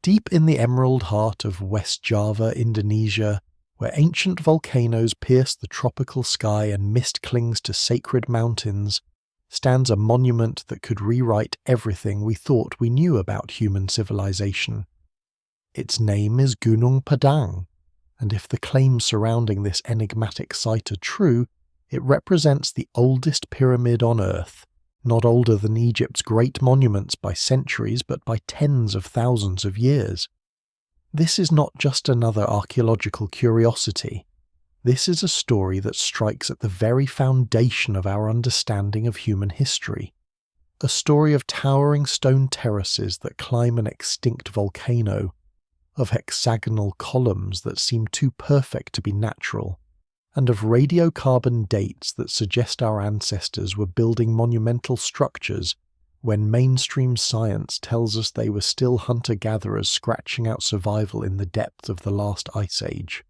Deep in the emerald heart of West Java, Indonesia, where ancient volcanoes pierce the tropical sky and mist clings to sacred mountains, stands a monument that could rewrite everything we thought we knew about human civilization. Its name is Gunung Padang, and if the claims surrounding this enigmatic site are true, it represents the oldest pyramid on Earth, not older than Egypt's great monuments by centuries but by tens of thousands of years. This is not just another archaeological curiosity. This is a story that strikes at the very foundation of our understanding of human history. A story of towering stone terraces that climb an extinct volcano, of hexagonal columns that seem too perfect to be natural, and of radiocarbon dates that suggest our ancestors were building monumental structures when mainstream science tells us they were still hunter-gatherers scratching out survival in the depths of the last ice age.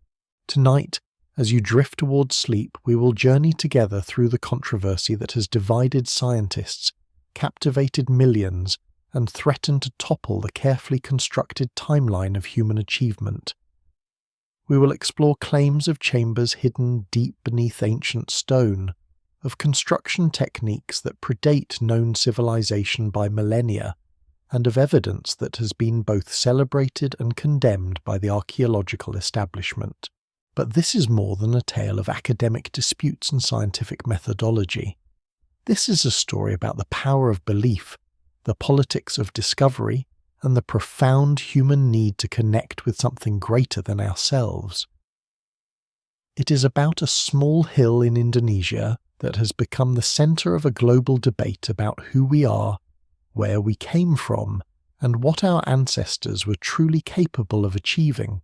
Tonight, as you drift towards sleep, we will journey together through the controversy that has divided scientists, captivated millions, and threatened to topple the carefully constructed timeline of human achievement. We will explore claims of chambers hidden deep beneath ancient stone, of construction techniques that predate known civilization by millennia, and of evidence that has been both celebrated and condemned by the archaeological establishment. But this is more than a tale of academic disputes and scientific methodology. This is a story about the power of belief, the politics of discovery, and the profound human need to connect with something greater than ourselves. It is about a small hill in Indonesia that has become the center of a global debate about who we are, where we came from, and what our ancestors were truly capable of achieving.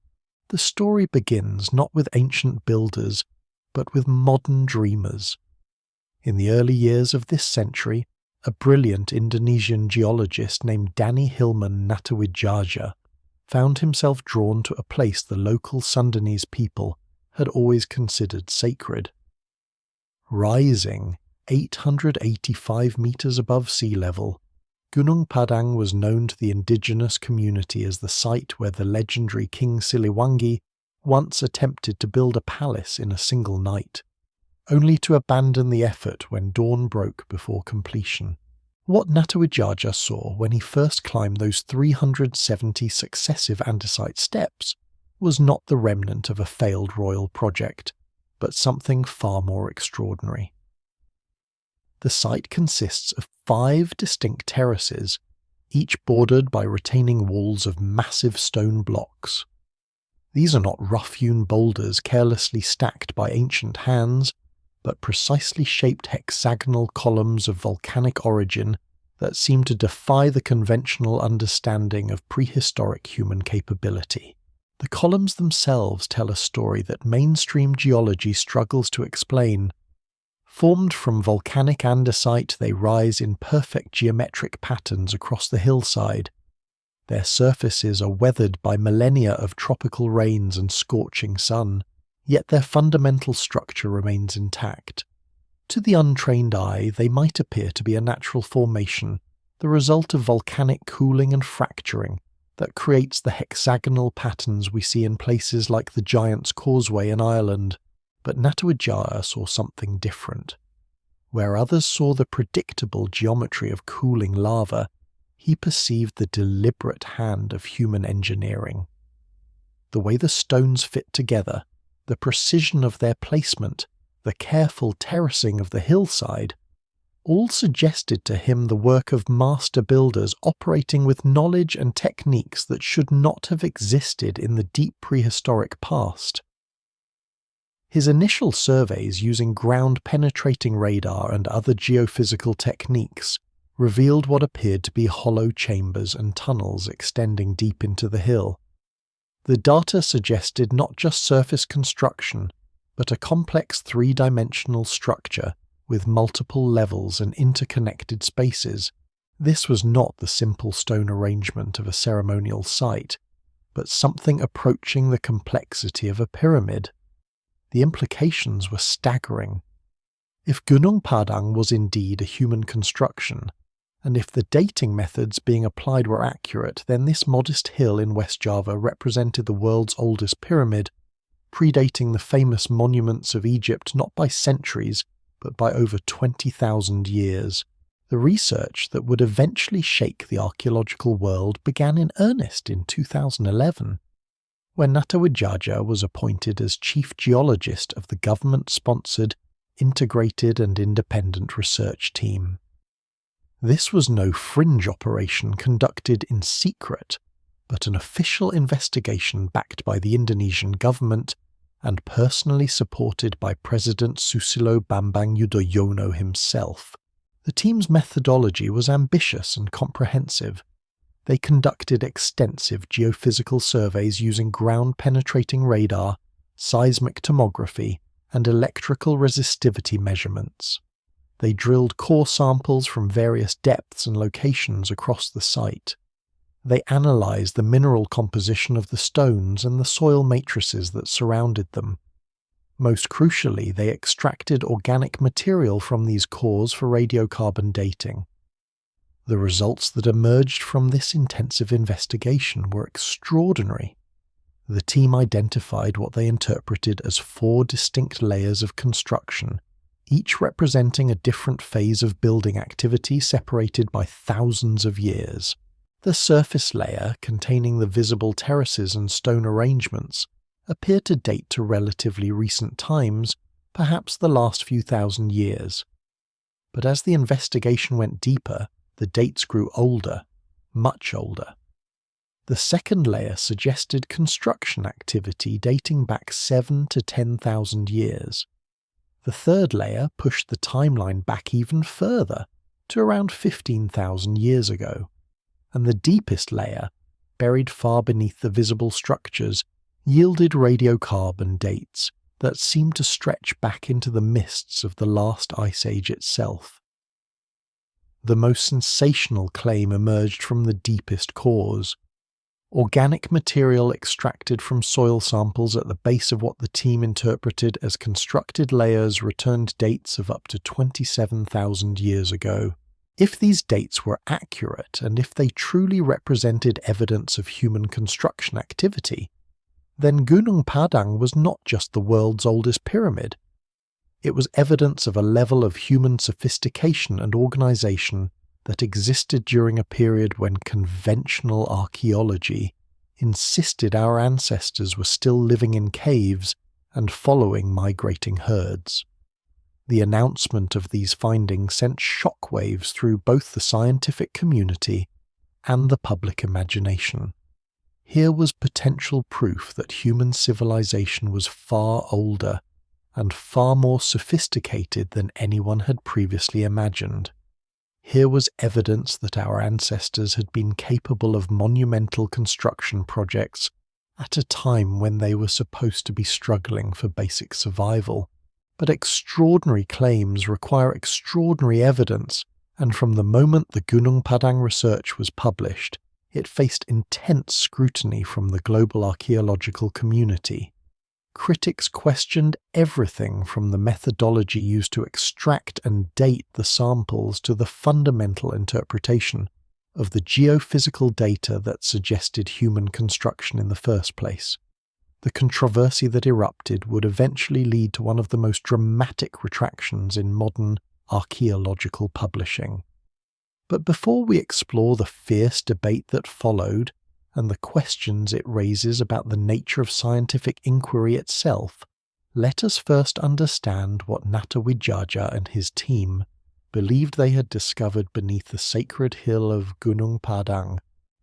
The story begins not with ancient builders, but with modern dreamers. In the early years of this century, a brilliant Indonesian geologist named Danny Hilman Natawidjaja found himself drawn to a place the local Sundanese people had always considered sacred. Rising 885 meters above sea level, Gunung Padang was known to the indigenous community as the site where the legendary King Siliwangi once attempted to build a palace in a single night, only to abandon the effort when dawn broke before completion. What Natawidjaja saw when he first climbed those 370 successive andesite steps was not the remnant of a failed royal project, but something far more extraordinary. The site consists of 5 distinct terraces, each bordered by retaining walls of massive stone blocks. These are not rough-hewn boulders carelessly stacked by ancient hands, but precisely shaped hexagonal columns of volcanic origin that seem to defy the conventional understanding of prehistoric human capability. The columns themselves tell a story that mainstream geology struggles to explain. Formed from volcanic andesite, they rise in perfect geometric patterns across the hillside. Their surfaces are weathered by millennia of tropical rains and scorching sun, yet their fundamental structure remains intact. To the untrained eye, they might appear to be a natural formation, the result of volcanic cooling and fracturing that creates the hexagonal patterns we see in places like the Giant's Causeway in Ireland. But Natawidjaja saw something different. Where others saw the predictable geometry of cooling lava, he perceived the deliberate hand of human engineering. The way the stones fit together, the precision of their placement, the careful terracing of the hillside, all suggested to him the work of master builders operating with knowledge and techniques that should not have existed in the deep prehistoric past. His initial surveys using ground-penetrating radar and other geophysical techniques revealed what appeared to be hollow chambers and tunnels extending deep into the hill. The data suggested not just surface construction, but a complex 3-dimensional structure with multiple levels and interconnected spaces. This was not the simple stone arrangement of a ceremonial site, but something approaching the complexity of a pyramid. The implications were staggering. If Gunung Padang was indeed a human construction, and if the dating methods being applied were accurate, then this modest hill in West Java represented the world's oldest pyramid, predating the famous monuments of Egypt not by centuries, but by over 20,000 years. The research that would eventually shake the archaeological world began in earnest in 2011, when Natawijaja was appointed as chief geologist of the government-sponsored, integrated and independent research team. This was no fringe operation conducted in secret, but an official investigation backed by the Indonesian government and personally supported by President Susilo Bambang Yudhoyono himself. The team's methodology was ambitious and comprehensive. They conducted extensive geophysical surveys using ground-penetrating radar, seismic tomography, and electrical resistivity measurements. They drilled core samples from various depths and locations across the site. They analysed the mineral composition of the stones and the soil matrices that surrounded them. Most crucially, they extracted organic material from these cores for radiocarbon dating. The results that emerged from this intensive investigation were extraordinary. The team identified what they interpreted as 4 distinct layers of construction, each representing a different phase of building activity separated by thousands of years. The surface layer, containing the visible terraces and stone arrangements, appear to date to relatively recent times, perhaps the last few thousand years. But as the investigation went deeper, the dates grew older, much older. The second layer suggested construction activity dating back 7 to 10,000 years. The third layer pushed the timeline back even further, to around 15,000 years ago. And the deepest layer, buried far beneath the visible structures, yielded radiocarbon dates that seemed to stretch back into the mists of the last ice age itself. The most sensational claim emerged from the deepest cores. Organic material extracted from soil samples at the base of what the team interpreted as constructed layers returned dates of up to 27,000 years ago. If these dates were accurate, and if they truly represented evidence of human construction activity, then Gunung Padang was not just the world's oldest pyramid. It was evidence of a level of human sophistication and organization that existed during a period when conventional archaeology insisted our ancestors were still living in caves and following migrating herds. The announcement of these findings sent shockwaves through both the scientific community and the public imagination. Here was potential proof that human civilization was far older and far more sophisticated than anyone had previously imagined. Here was evidence that our ancestors had been capable of monumental construction projects at a time when they were supposed to be struggling for basic survival. But extraordinary claims require extraordinary evidence, and from the moment the Gunung Padang research was published, it faced intense scrutiny from the global archaeological community. Critics questioned everything from the methodology used to extract and date the samples to the fundamental interpretation of the geophysical data that suggested human construction in the first place. The controversy that erupted would eventually lead to one of the most dramatic retractions in modern archaeological publishing. But before we explore the fierce debate that followed and the questions it raises about the nature of scientific inquiry itself, let us first understand what Natawijaja and his team believed they had discovered beneath the sacred hill of Gunung Padang.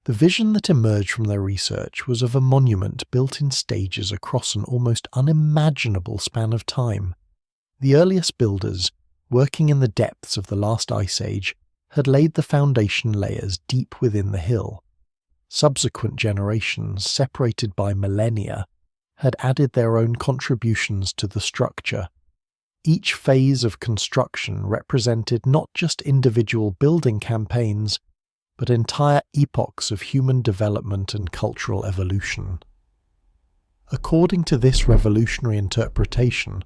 The vision that emerged from their research was of a monument built in stages across an almost unimaginable span of time. The earliest builders, working in the depths of the last ice age, had laid the foundation layers deep within the hill. Subsequent generations, separated by millennia, had added their own contributions to the structure. Each phase of construction represented not just individual building campaigns, but entire epochs of human development and cultural evolution. According to this revolutionary interpretation,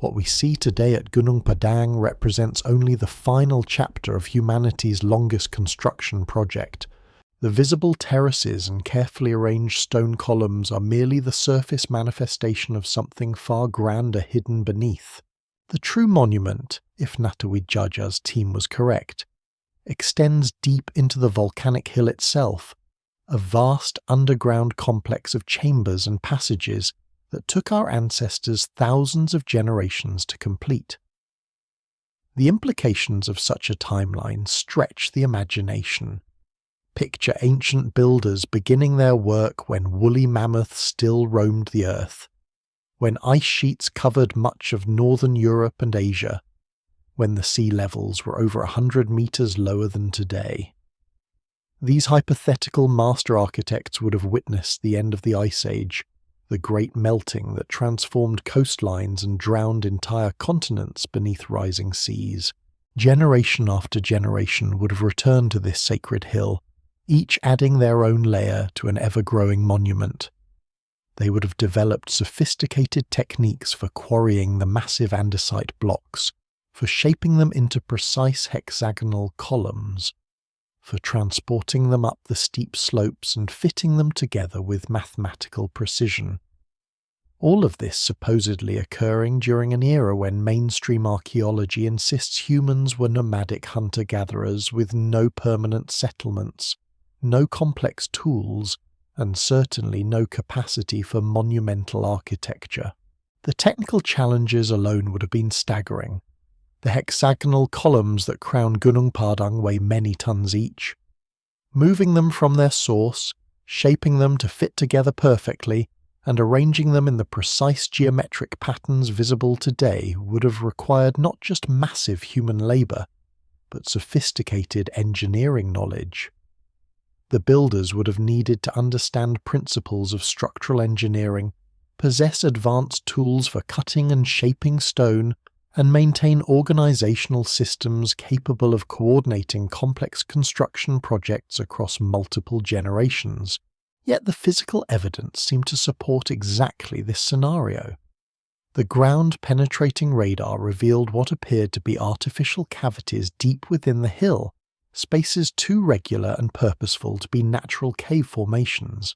What we see today at Gunung Padang represents only the final chapter of humanity's longest construction project. The visible terraces and carefully arranged stone columns are merely the surface manifestation of something far grander hidden beneath. The true monument, if Natawidjaja's team was correct, extends deep into the volcanic hill itself, a vast underground complex of chambers and passages that took our ancestors thousands of generations to complete. The implications of such a timeline stretch the imagination. Picture ancient builders beginning their work when woolly mammoths still roamed the earth, when ice sheets covered much of northern Europe and Asia, when the sea levels were over 100 meters lower than today. These hypothetical master architects would have witnessed the end of the Ice Age, the great melting that transformed coastlines and drowned entire continents beneath rising seas. Generation after generation would have returned to this sacred hill, each adding their own layer to an ever-growing monument. They would have developed sophisticated techniques for quarrying the massive andesite blocks, for shaping them into precise hexagonal columns, for transporting them up the steep slopes and fitting them together with mathematical precision. All of this supposedly occurring during an era when mainstream archaeology insists humans were nomadic hunter-gatherers with no permanent settlements, no complex tools, and certainly no capacity for monumental architecture. The technical challenges alone would have been staggering. The hexagonal columns that crown Gunung Padang weigh many tons each. Moving them from their source, shaping them to fit together perfectly, and arranging them in the precise geometric patterns visible today would have required not just massive human labour, but sophisticated engineering knowledge. The builders would have needed to understand principles of structural engineering, possess advanced tools for cutting and shaping stone, and maintain organizational systems capable of coordinating complex construction projects across multiple generations. Yet the physical evidence seemed to support exactly this scenario. The ground-penetrating radar revealed what appeared to be artificial cavities deep within the hill, spaces too regular and purposeful to be natural cave formations.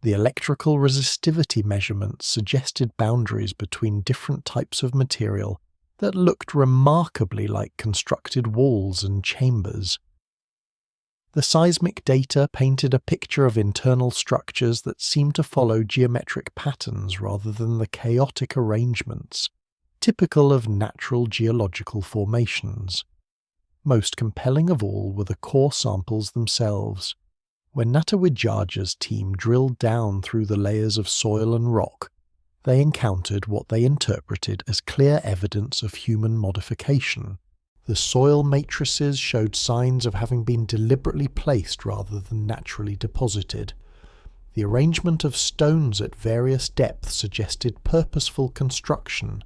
The electrical resistivity measurements suggested boundaries between different types of material that looked remarkably like constructed walls and chambers. The seismic data painted a picture of internal structures that seemed to follow geometric patterns rather than the chaotic arrangements typical of natural geological formations. Most compelling of all were the core samples themselves. When Natawidjaja's team drilled down through the layers of soil and rock, they encountered what they interpreted as clear evidence of human modification. The soil matrices showed signs of having been deliberately placed rather than naturally deposited. The arrangement of stones at various depths suggested purposeful construction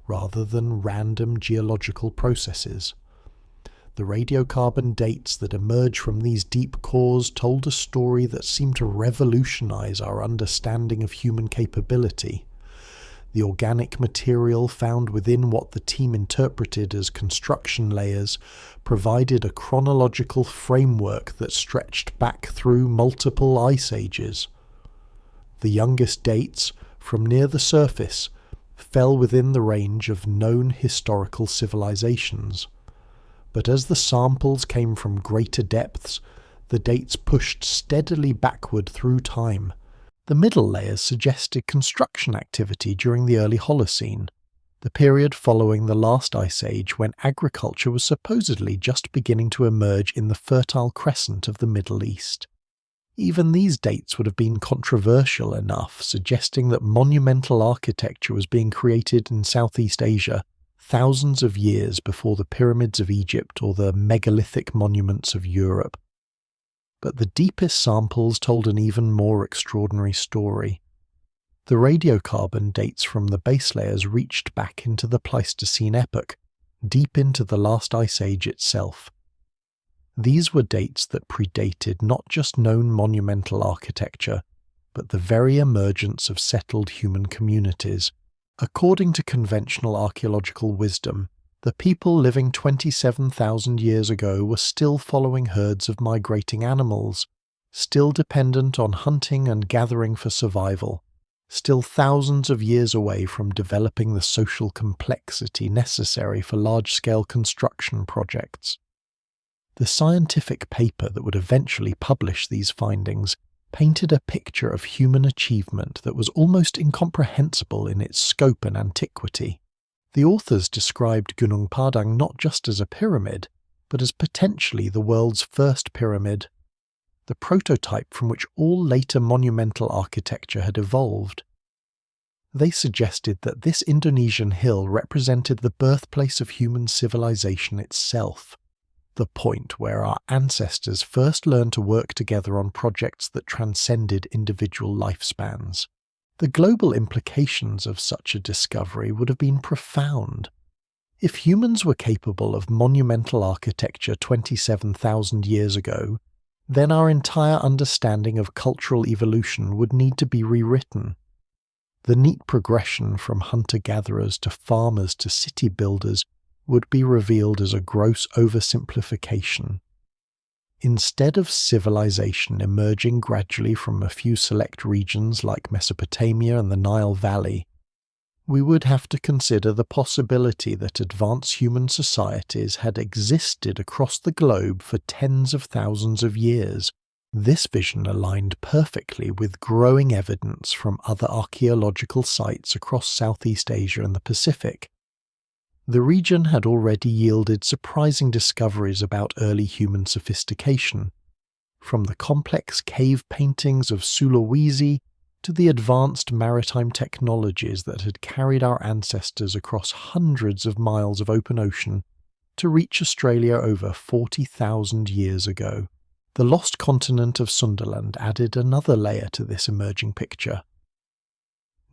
rather than random geological processes. The radiocarbon dates that emerged from these deep cores told a story that seemed to revolutionize our understanding of human capability. The organic material found within what the team interpreted as construction layers provided a chronological framework that stretched back through multiple ice ages. The youngest dates, from near the surface, fell within the range of known historical civilizations. But as the samples came from greater depths, the dates pushed steadily backward through time. The middle layers suggested construction activity during the early Holocene, the period following the last ice age when agriculture was supposedly just beginning to emerge in the Fertile Crescent of the Middle East. Even these dates would have been controversial enough, suggesting that monumental architecture was being created in Southeast Asia thousands of years before the pyramids of Egypt or the megalithic monuments of Europe. But the deepest samples told an even more extraordinary story. The radiocarbon dates from the base layers reached back into the Pleistocene epoch, deep into the last ice age itself. These were dates that predated not just known monumental architecture, but the very emergence of settled human communities, According to conventional archaeological wisdom, the people living 27,000 years ago were still following herds of migrating animals, still dependent on hunting and gathering for survival, still thousands of years away from developing the social complexity necessary for large-scale construction projects. The scientific paper that would eventually publish these findings painted a picture of human achievement that was almost incomprehensible in its scope and antiquity. The authors described Gunung Padang not just as a pyramid, but as potentially the world's first pyramid, the prototype from which all later monumental architecture had evolved. They suggested that this Indonesian hill represented the birthplace of human civilization itself, the point where our ancestors first learned to work together on projects that transcended individual lifespans. The global implications of such a discovery would have been profound. If humans were capable of monumental architecture 27,000 years ago, then our entire understanding of cultural evolution would need to be rewritten. The neat progression from hunter-gatherers to farmers to city builders would be revealed as a gross oversimplification. Instead of civilization emerging gradually from a few select regions like Mesopotamia and the Nile Valley, we would have to consider the possibility that advanced human societies had existed across the globe for tens of thousands of years. This vision aligned perfectly with growing evidence from other archaeological sites across Southeast Asia and the Pacific. The region had already yielded surprising discoveries about early human sophistication, from the complex cave paintings of Sulawesi to the advanced maritime technologies that had carried our ancestors across hundreds of miles of open ocean to reach Australia over 40,000 years ago. The lost continent of Sundaland added another layer to this emerging picture.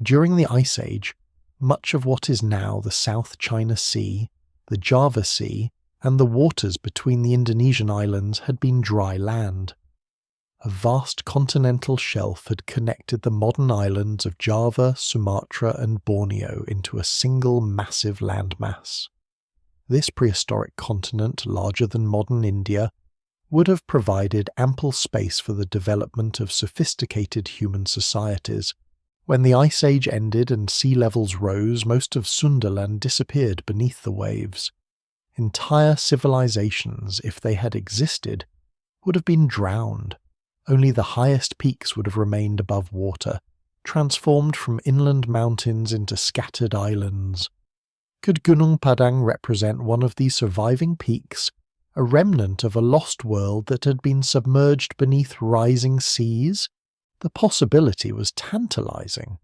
During the Ice Age, much of what is now the South China Sea, the Java Sea, and the waters between the Indonesian islands had been dry land. A vast continental shelf had connected the modern islands of Java, Sumatra, and Borneo into a single massive landmass. This prehistoric continent, larger than modern India, would have provided ample space for the development of sophisticated human societies. When the Ice Age ended and sea levels rose, most of Sundaland disappeared beneath the waves. Entire civilizations, if they had existed, would have been drowned. Only the highest peaks would have remained above water, transformed from inland mountains into scattered islands. Could Gunung Padang represent one of these surviving peaks, a remnant of a lost world that had been submerged beneath rising seas? The possibility was tantalizing.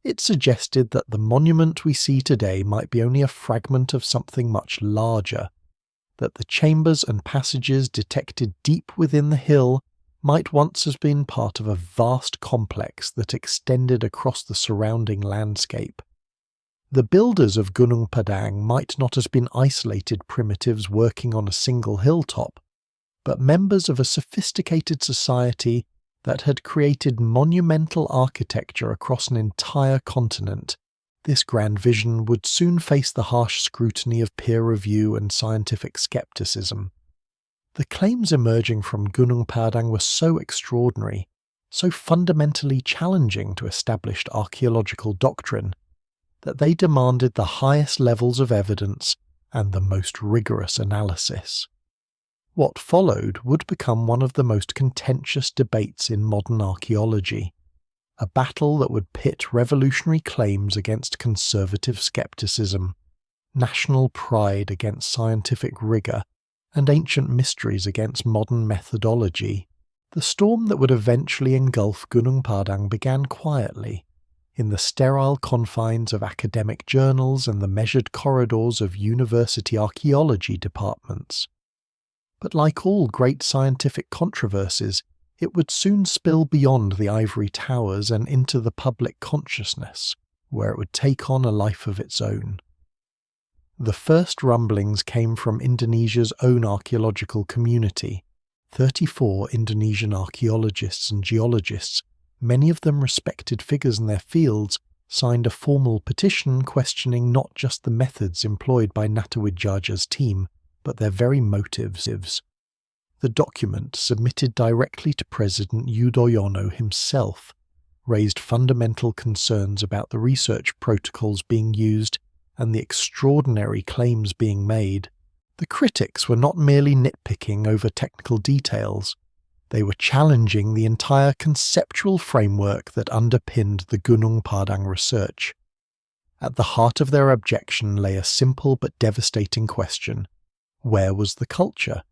It suggested that the monument we see today might be only a fragment of something much larger, that the chambers and passages detected deep within the hill might once have been part of a vast complex that extended across the surrounding landscape. The builders of Gunung Padang might not have been isolated primitives working on a single hilltop, but members of a sophisticated society that had created monumental architecture across an entire continent. This grand vision would soon face the harsh scrutiny of peer review and scientific skepticism. The claims emerging from Gunung Padang were so extraordinary, so fundamentally challenging to established archaeological doctrine, that they demanded the highest levels of evidence and the most rigorous analysis. What followed would become one of the most contentious debates in modern archaeology, a battle that would pit revolutionary claims against conservative skepticism, national pride against scientific rigor, and ancient mysteries against modern methodology. The storm that would eventually engulf Gunung Padang began quietly, in the sterile confines of academic journals and the measured corridors of university archaeology departments. But like all great scientific controversies, it would soon spill beyond the ivory towers and into the public consciousness, where it would take on a life of its own. The first rumblings came from Indonesia's own archaeological community. 34 Indonesian archaeologists and geologists, many of them respected figures in their fields, signed a formal petition questioning not just the methods employed by Natawidjaja's team, but their very motives. The document, submitted directly to President Yudhoyono himself, raised fundamental concerns about the research protocols being used and the extraordinary claims being made. The critics were not merely nitpicking over technical details. They were challenging the entire conceptual framework that underpinned the Gunung Padang research. At the heart of their objection lay a simple but devastating question: where was the culture?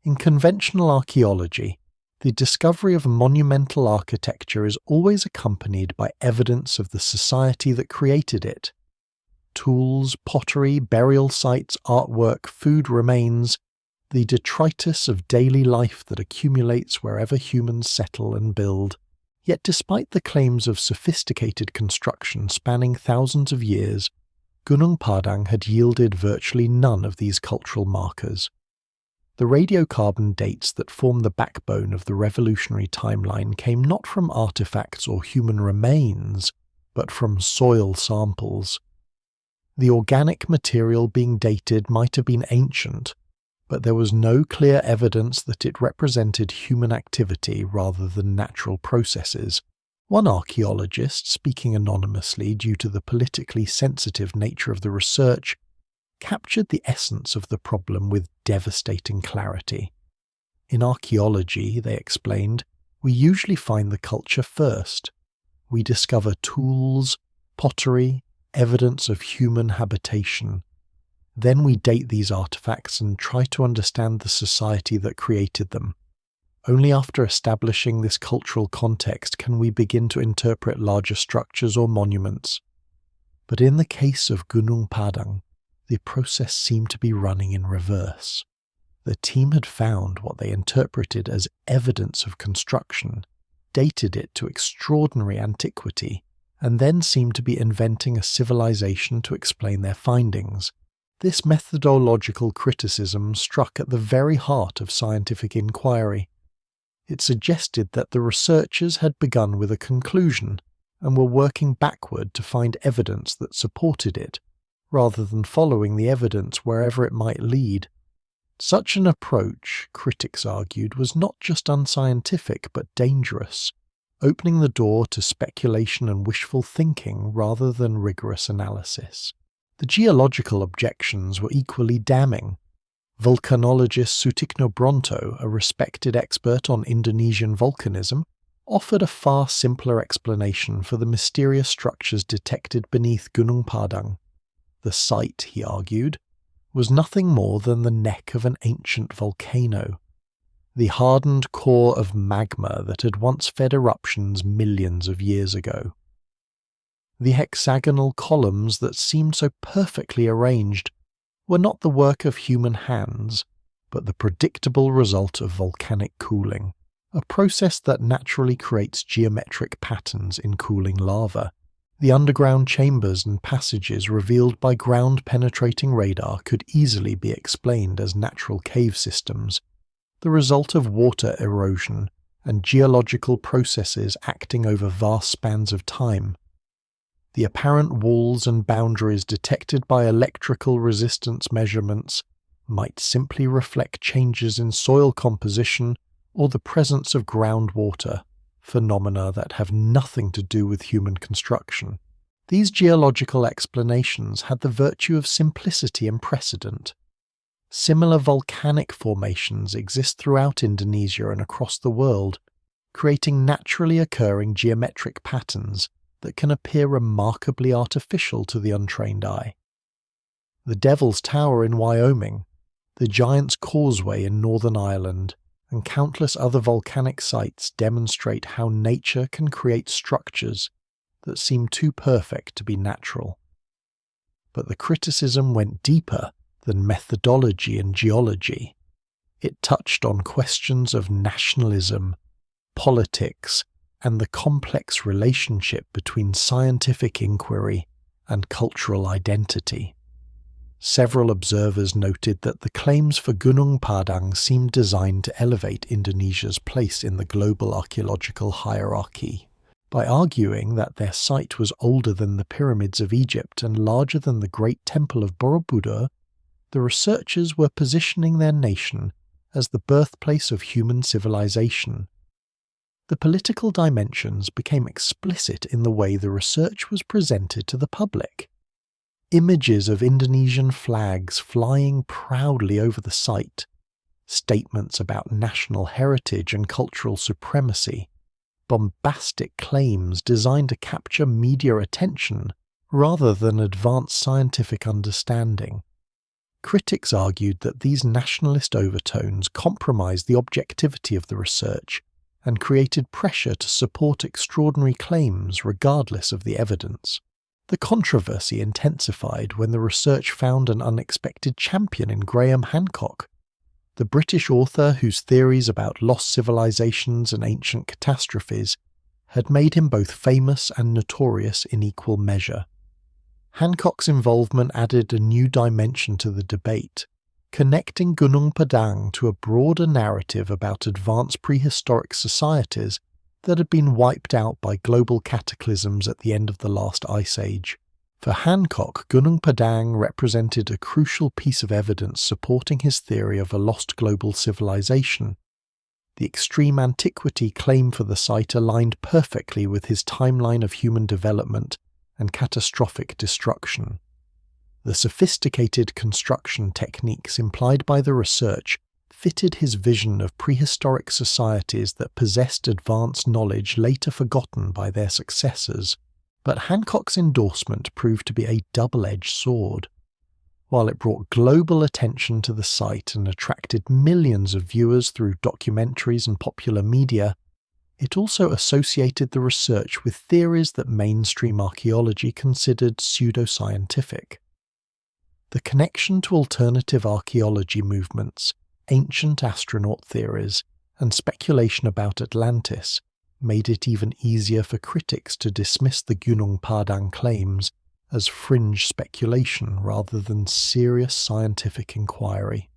In conventional archaeology, the discovery of monumental architecture is always accompanied by evidence of the society that created it. Tools, pottery, burial sites, artwork, food remains, the detritus of daily life that accumulates wherever humans settle and build. Yet despite the claims of sophisticated construction spanning thousands of years, Gunung Padang had yielded virtually none of these cultural markers. The radiocarbon dates that form the backbone of the revolutionary timeline came not from artifacts or human remains, but from soil samples. The organic material being dated might have been ancient, but there was no clear evidence that it represented human activity rather than natural processes. One archaeologist, speaking anonymously due to the politically sensitive nature of the research, captured the essence of the problem with devastating clarity. In archaeology, they explained, we usually find the culture first. We discover tools, pottery, evidence of human habitation. Then we date these artifacts and try to understand the society that created them. Only after establishing this cultural context can we begin to interpret larger structures or monuments. But in the case of Gunung Padang, the process seemed to be running in reverse. The team had found what they interpreted as evidence of construction, dated it to extraordinary antiquity, and then seemed to be inventing a civilization to explain their findings. This methodological criticism struck at the very heart of scientific inquiry. It suggested that the researchers had begun with a conclusion and were working backward to find evidence that supported it, rather than following the evidence wherever it might lead. Such an approach, critics argued, was not just unscientific but dangerous, opening the door to speculation and wishful thinking rather than rigorous analysis. The geological objections were equally damning. Volcanologist Sutikno Bronto, a respected expert on Indonesian volcanism, offered a far simpler explanation for the mysterious structures detected beneath Gunung Padang. The site, he argued, was nothing more than the neck of an ancient volcano, the hardened core of magma that had once fed eruptions millions of years ago. The hexagonal columns that seemed so perfectly arranged were not the work of human hands, but the predictable result of volcanic cooling, a process that naturally creates geometric patterns in cooling lava. The underground chambers and passages revealed by ground-penetrating radar could easily be explained as natural cave systems, the result of water erosion and geological processes acting over vast spans of time. The apparent walls and boundaries detected by electrical resistance measurements might simply reflect changes in soil composition or the presence of groundwater, phenomena that have nothing to do with human construction. These geological explanations had the virtue of simplicity and precedent. Similar volcanic formations exist throughout Indonesia and across the world, creating naturally occurring geometric patterns that can appear remarkably artificial to the untrained eye. The Devil's Tower in Wyoming, the Giant's Causeway in Northern Ireland, and countless other volcanic sites demonstrate how nature can create structures that seem too perfect to be natural. But the criticism went deeper than methodology and geology. It touched on questions of nationalism, politics, and the complex relationship between scientific inquiry and cultural identity. Several observers noted that the claims for Gunung Padang seemed designed to elevate Indonesia's place in the global archaeological hierarchy. By arguing that their site was older than the pyramids of Egypt and larger than the Great Temple of Borobudur, the researchers were positioning their nation as the birthplace of human civilization. The political dimensions became explicit in the way the research was presented to the public. Images of Indonesian flags flying proudly over the site, statements about national heritage and cultural supremacy, bombastic claims designed to capture media attention rather than advance scientific understanding. Critics argued that these nationalist overtones compromised the objectivity of the research and created pressure to support extraordinary claims regardless of the evidence. The controversy intensified when the research found an unexpected champion in Graham Hancock, the British author whose theories about lost civilizations and ancient catastrophes had made him both famous and notorious in equal measure. Hancock's involvement added a new dimension to the debate, connecting Gunung Padang to a broader narrative about advanced prehistoric societies that had been wiped out by global cataclysms at the end of the last ice age. For Hancock, Gunung Padang represented a crucial piece of evidence supporting his theory of a lost global civilization. The extreme antiquity claim for the site aligned perfectly with his timeline of human development and catastrophic destruction. The sophisticated construction techniques implied by the research fitted his vision of prehistoric societies that possessed advanced knowledge later forgotten by their successors. But Hancock's endorsement proved to be a double-edged sword. While it brought global attention to the site and attracted millions of viewers through documentaries and popular media, it also associated the research with theories that mainstream archaeology considered pseudoscientific. The connection to alternative archaeology movements, ancient astronaut theories, and speculation about Atlantis made it even easier for critics to dismiss the Gunung Padang claims as fringe speculation rather than serious scientific inquiry.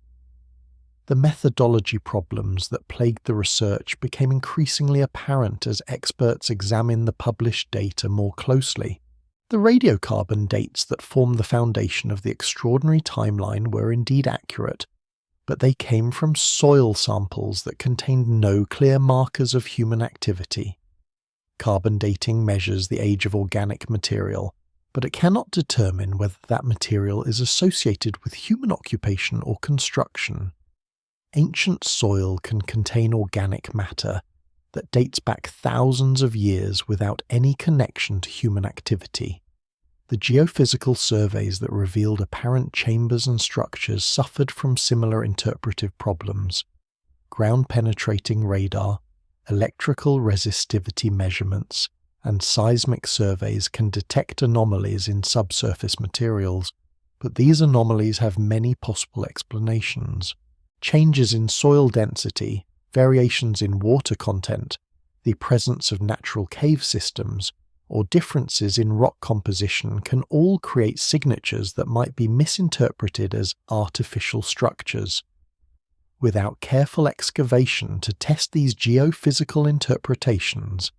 The methodology problems that plagued the research became increasingly apparent as experts examined the published data more closely. The radiocarbon dates that form the foundation of the extraordinary timeline were indeed accurate, but they came from soil samples that contained no clear markers of human activity. Carbon dating measures the age of organic material, but it cannot determine whether that material is associated with human occupation or construction. Ancient soil can contain organic matter that dates back thousands of years without any connection to human activity. The geophysical surveys that revealed apparent chambers and structures suffered from similar interpretive problems. Ground-penetrating radar, electrical resistivity measurements, and seismic surveys can detect anomalies in subsurface materials, but these anomalies have many possible explanations. Changes in soil density, variations in water content, the presence of natural cave systems, or differences in rock composition can all create signatures that might be misinterpreted as artificial structures. Without careful excavation to test these geophysical interpretations,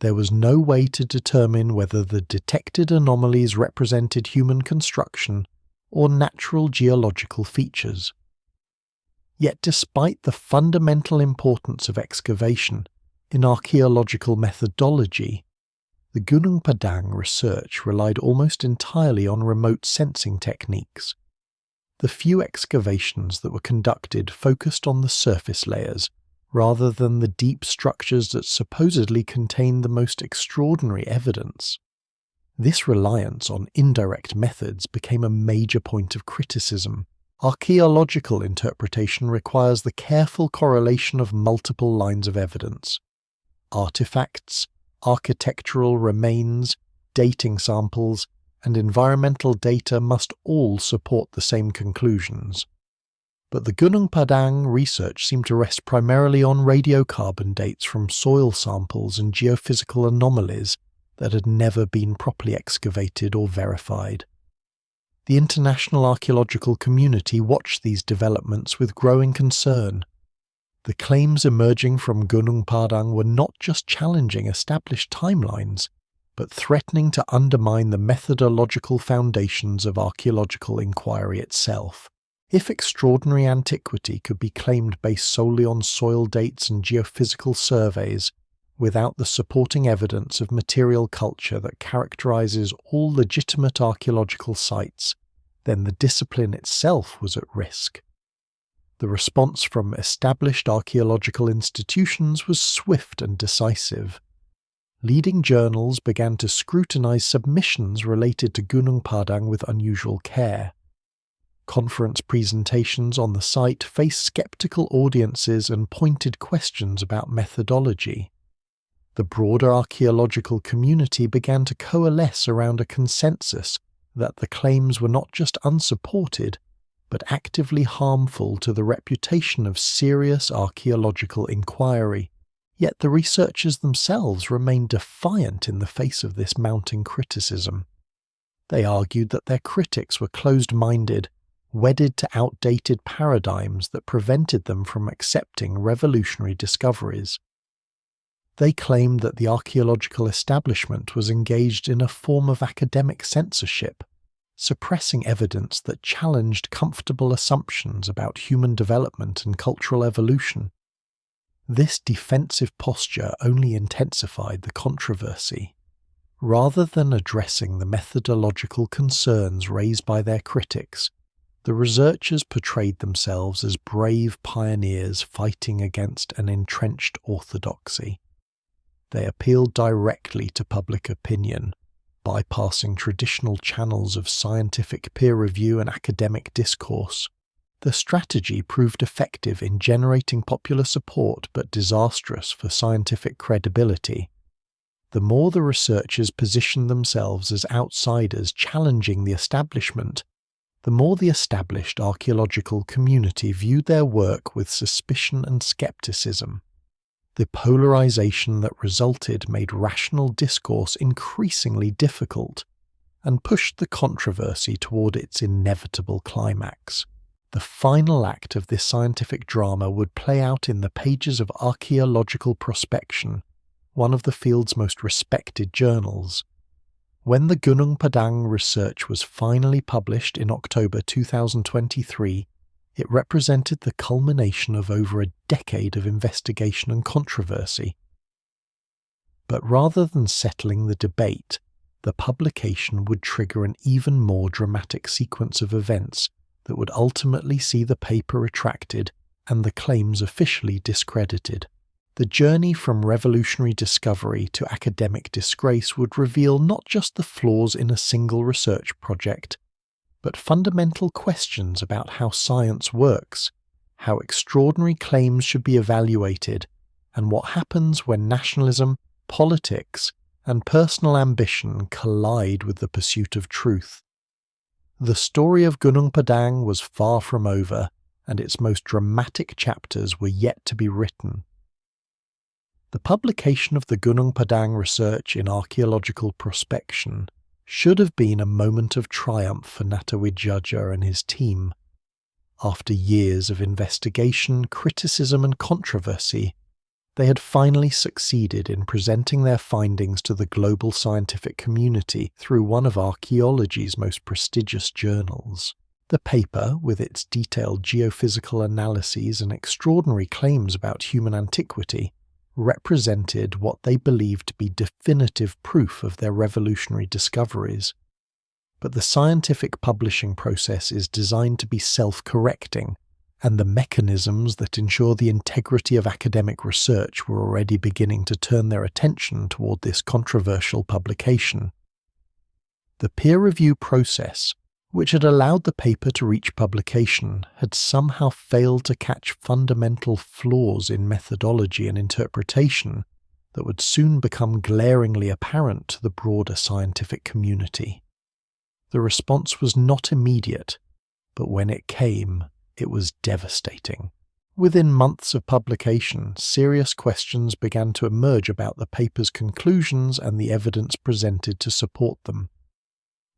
there was no way to determine whether the detected anomalies represented human construction or natural geological features. Yet despite the fundamental importance of excavation in archaeological methodology, the Gunung Padang research relied almost entirely on remote sensing techniques. The few excavations that were conducted focused on the surface layers rather than the deep structures that supposedly contained the most extraordinary evidence. This reliance on indirect methods became a major point of criticism. Archaeological interpretation requires the careful correlation of multiple lines of evidence. Artifacts, architectural remains, dating samples, and environmental data must all support the same conclusions. But the Gunung Padang research seemed to rest primarily on radiocarbon dates from soil samples and geophysical anomalies that had never been properly excavated or verified. The international archaeological community watched these developments with growing concern. The claims emerging from Gunung Padang were not just challenging established timelines, but threatening to undermine the methodological foundations of archaeological inquiry itself. If extraordinary antiquity could be claimed based solely on soil dates and geophysical surveys, without the supporting evidence of material culture that characterizes all legitimate archaeological sites, then the discipline itself was at risk. The response from established archaeological institutions was swift and decisive. Leading journals began to scrutinize submissions related to Gunung Padang with unusual care. Conference presentations on the site faced skeptical audiences and pointed questions about methodology. The broader archaeological community began to coalesce around a consensus that the claims were not just unsupported, but actively harmful to the reputation of serious archaeological inquiry. Yet the researchers themselves remained defiant in the face of this mounting criticism. They argued that their critics were closed-minded, wedded to outdated paradigms that prevented them from accepting revolutionary discoveries. They claimed that the archaeological establishment was engaged in a form of academic censorship, suppressing evidence that challenged comfortable assumptions about human development and cultural evolution. This defensive posture only intensified the controversy. Rather than addressing the methodological concerns raised by their critics, the researchers portrayed themselves as brave pioneers fighting against an entrenched orthodoxy. They appealed directly to public opinion, bypassing traditional channels of scientific peer review and academic discourse. The strategy proved effective in generating popular support but disastrous for scientific credibility. The more the researchers positioned themselves as outsiders challenging the establishment, the more the established archaeological community viewed their work with suspicion and skepticism. The polarization that resulted made rational discourse increasingly difficult and pushed the controversy toward its inevitable climax. The final act of this scientific drama would play out in the pages of Archaeological Prospection, one of the field's most respected journals. When the Gunung Padang research was finally published in October 2023, it represented the culmination of over a decade of investigation and controversy. But rather than settling the debate, the publication would trigger an even more dramatic sequence of events that would ultimately see the paper retracted and the claims officially discredited. The journey from revolutionary discovery to academic disgrace would reveal not just the flaws in a single research project, but fundamental questions about how science works, how extraordinary claims should be evaluated, and what happens when nationalism, politics, and personal ambition collide with the pursuit of truth. The story of Gunung Padang was far from over, and its most dramatic chapters were yet to be written. The publication of the Gunung Padang research in Archaeological Prospection should have been a moment of triumph for Natawijaya and his team. After years of investigation, criticism and controversy, they had finally succeeded in presenting their findings to the global scientific community through one of archaeology's most prestigious journals. The paper, with its detailed geophysical analyses and extraordinary claims about human antiquity, represented what they believed to be definitive proof of their revolutionary discoveries. But the scientific publishing process is designed to be self-correcting, and the mechanisms that ensure the integrity of academic research were already beginning to turn their attention toward this controversial publication. The peer review process, which had allowed the paper to reach publication, had somehow failed to catch fundamental flaws in methodology and interpretation that would soon become glaringly apparent to the broader scientific community. The response was not immediate, but when it came, it was devastating. Within months of publication, serious questions began to emerge about the paper's conclusions and the evidence presented to support them.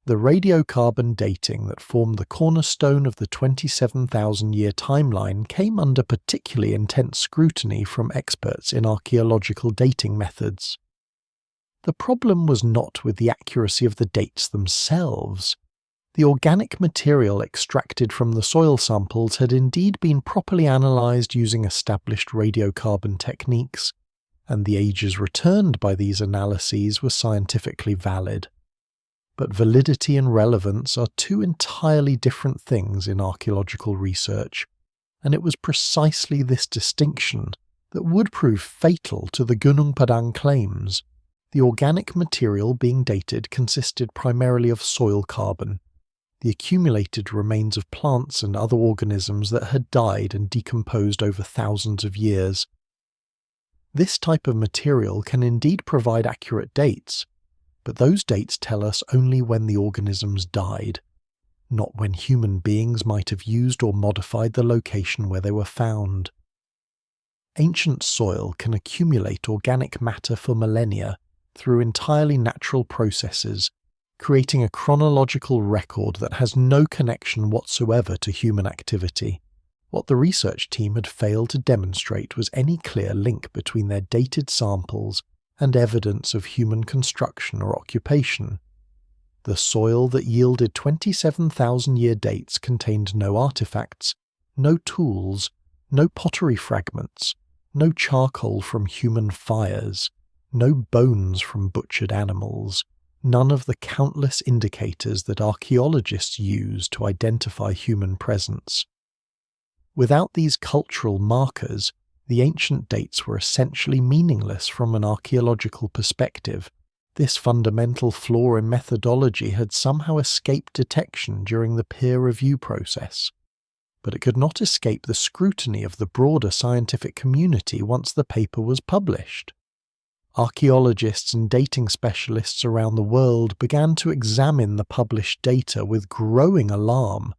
The radiocarbon dating that formed the cornerstone of the 27,000-year timeline came under particularly intense scrutiny from experts in archaeological dating methods. The problem was not with the accuracy of the dates themselves. The organic material extracted from the soil samples had indeed been properly analysed using established radiocarbon techniques, and the ages returned by these analyses were scientifically valid. But validity and relevance are two entirely different things in archaeological research, and it was precisely this distinction that would prove fatal to the Gunung Padang claims. The organic material being dated consisted primarily of soil carbon, the accumulated remains of plants and other organisms that had died and decomposed over thousands of years. This type of material can indeed provide accurate dates, but those dates tell us only when the organisms died, not when human beings might have used or modified the location where they were found. Ancient soil can accumulate organic matter for millennia through entirely natural processes, creating a chronological record that has no connection whatsoever to human activity. What the research team had failed to demonstrate was any clear link between their dated samples and evidence of human construction or occupation. The soil that yielded 27,000-year dates contained no artifacts, no tools, no pottery fragments, no charcoal from human fires, no bones from butchered animals, none of the countless indicators that archaeologists use to identify human presence. Without these cultural markers, the ancient dates were essentially meaningless from an archaeological perspective. This fundamental flaw in methodology had somehow escaped detection during the peer review process, but it could not escape the scrutiny of the broader scientific community once the paper was published. Archaeologists and dating specialists around the world began to examine the published data with growing alarm,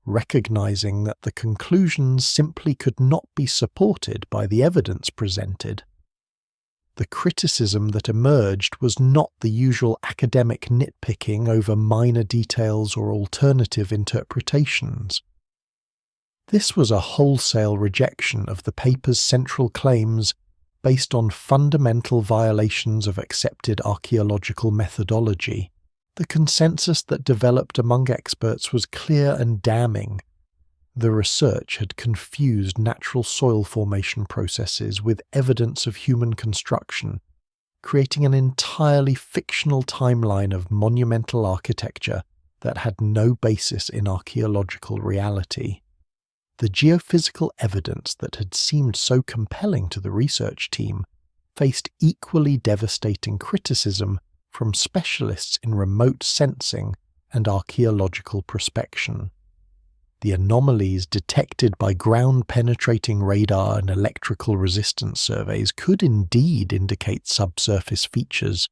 recognizing that the conclusions simply could not be supported by the evidence presented. The criticism that emerged was not the usual academic nitpicking over minor details or alternative interpretations. This was a wholesale rejection of the paper's central claims based on fundamental violations of accepted archaeological methodology. The consensus that developed among experts was clear and damning. The research had confused natural soil formation processes with evidence of human construction, creating an entirely fictional timeline of monumental architecture that had no basis in archaeological reality. The geophysical evidence that had seemed so compelling to the research team faced equally devastating criticism from specialists in remote sensing and archaeological prospection. The anomalies detected by ground-penetrating radar and electrical resistance surveys could indeed indicate subsurface features,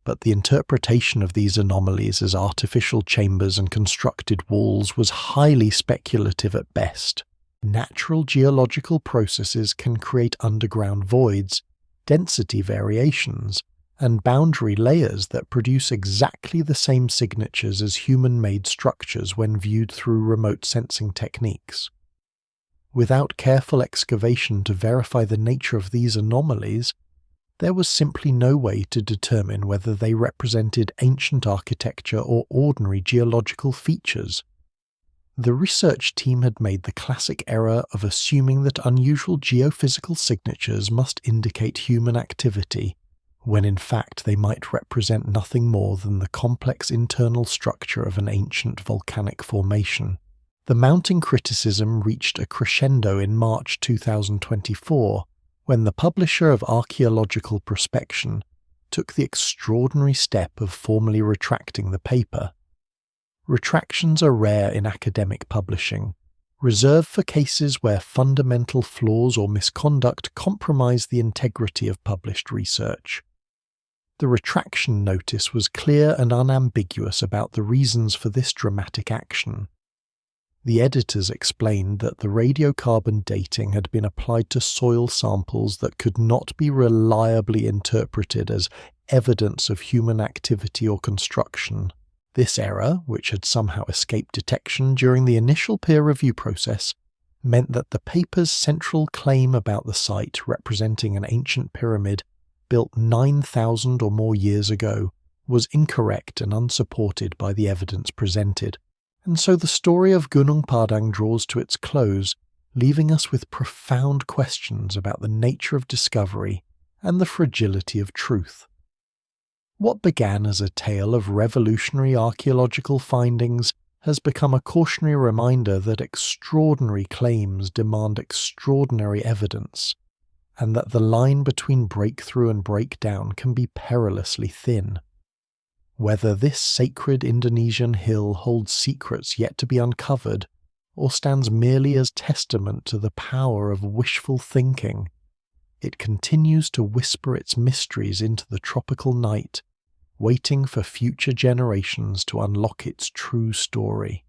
but the interpretation of these anomalies as artificial chambers and constructed walls was highly speculative at best. Natural geological processes can create underground voids, density variations, and boundary layers that produce exactly the same signatures as human-made structures when viewed through remote sensing techniques. Without careful excavation to verify the nature of these anomalies, there was simply no way to determine whether they represented ancient architecture or ordinary geological features. The research team had made the classic error of assuming that unusual geophysical signatures must indicate human activity, when in fact they might represent nothing more than the complex internal structure of an ancient volcanic formation. The mounting criticism reached a crescendo in March 2024, when the publisher of Archaeological Prospection took the extraordinary step of formally retracting the paper. Retractions are rare in academic publishing, reserved for cases where fundamental flaws or misconduct compromise the integrity of published research. The retraction notice was clear and unambiguous about the reasons for this dramatic action. The editors explained that the radiocarbon dating had been applied to soil samples that could not be reliably interpreted as evidence of human activity or construction. This error, which had somehow escaped detection during the initial peer review process, meant that the paper's central claim about the site representing an ancient pyramid built 9,000 or more years ago was incorrect and unsupported by the evidence presented. And so the story of Gunung Padang draws to its close, leaving us with profound questions about the nature of discovery and the fragility of truth. What began as a tale of revolutionary archaeological findings has become a cautionary reminder that extraordinary claims demand extraordinary evidence, and that the line between breakthrough and breakdown can be perilously thin. Whether this sacred Indonesian hill holds secrets yet to be uncovered, or stands merely as testament to the power of wishful thinking, it continues to whisper its mysteries into the tropical night, waiting for future generations to unlock its true story.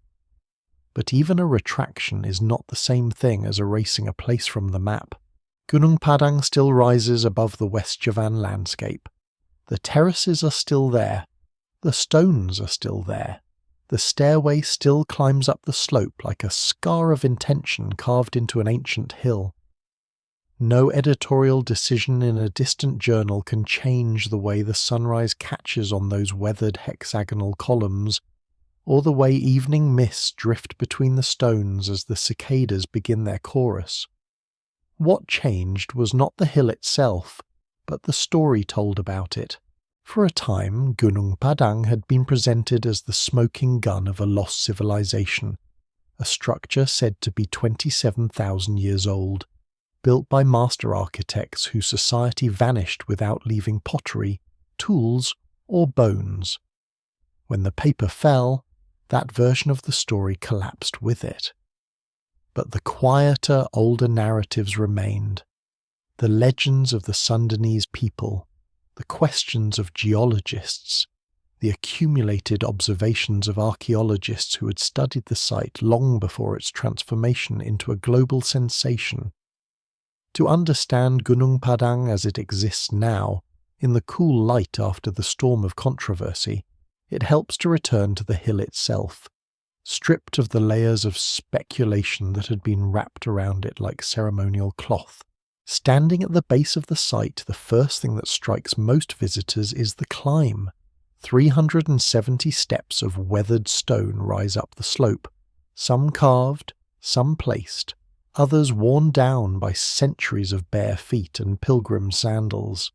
But even a retraction is not the same thing as erasing a place from the map. Gunung Padang still rises above the West Javan landscape. The terraces are still there. The stones are still there. The stairway still climbs up the slope like a scar of intention carved into an ancient hill. No editorial decision in a distant journal can change the way the sunrise catches on those weathered hexagonal columns, or the way evening mists drift between the stones as the cicadas begin their chorus. What changed was not the hill itself, but the story told about it. For a time, Gunung Padang had been presented as the smoking gun of a lost civilization, a structure said to be 27,000 years old, built by master architects whose society vanished without leaving pottery, tools, or bones. When the paper fell, that version of the story collapsed with it. But the quieter, older narratives remained. The legends of the Sundanese people, the questions of geologists, the accumulated observations of archaeologists who had studied the site long before its transformation into a global sensation. To understand Gunung Padang as it exists now, in the cool light after the storm of controversy, it helps to return to the hill itself, stripped of the layers of speculation that had been wrapped around it like ceremonial cloth. Standing at the base of the site, the first thing that strikes most visitors is the climb. 370 steps of weathered stone rise up the slope, some carved, some placed, others worn down by centuries of bare feet and pilgrim sandals.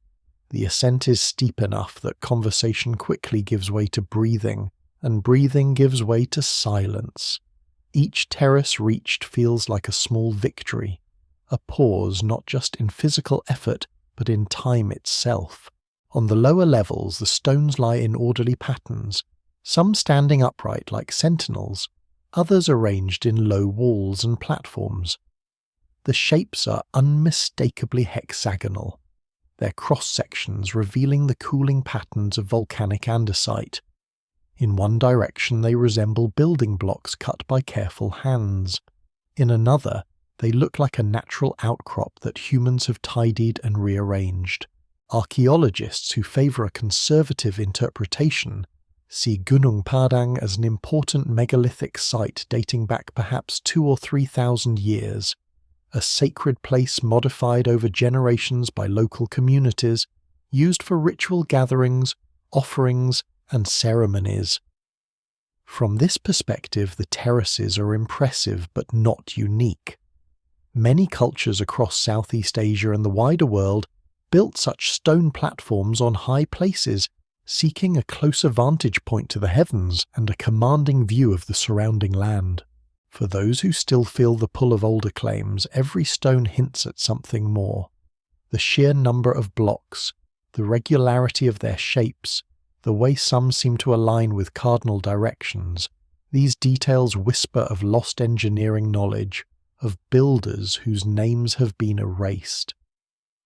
The ascent is steep enough that conversation quickly gives way to breathing, and breathing gives way to silence. Each terrace reached feels like a small victory, a pause not just in physical effort, but in time itself. On the lower levels, the stones lie in orderly patterns, some standing upright like sentinels, others arranged in low walls and platforms. The shapes are unmistakably hexagonal, their cross-sections revealing the cooling patterns of volcanic andesite. In one direction they resemble building blocks cut by careful hands. In another, they look like a natural outcrop that humans have tidied and rearranged. Archaeologists who favour a conservative interpretation see Gunung Padang as an important megalithic site dating back perhaps 2,000 or 3,000 years, a sacred place modified over generations by local communities, used for ritual gatherings, offerings, and ceremonies. From this perspective, the terraces are impressive but not unique. Many cultures across Southeast Asia and the wider world built such stone platforms on high places, seeking a closer vantage point to the heavens and a commanding view of the surrounding land. For those who still feel the pull of older claims, every stone hints at something more. The sheer number of blocks, the regularity of their shapes, the way some seem to align with cardinal directions, these details whisper of lost engineering knowledge, of builders whose names have been erased.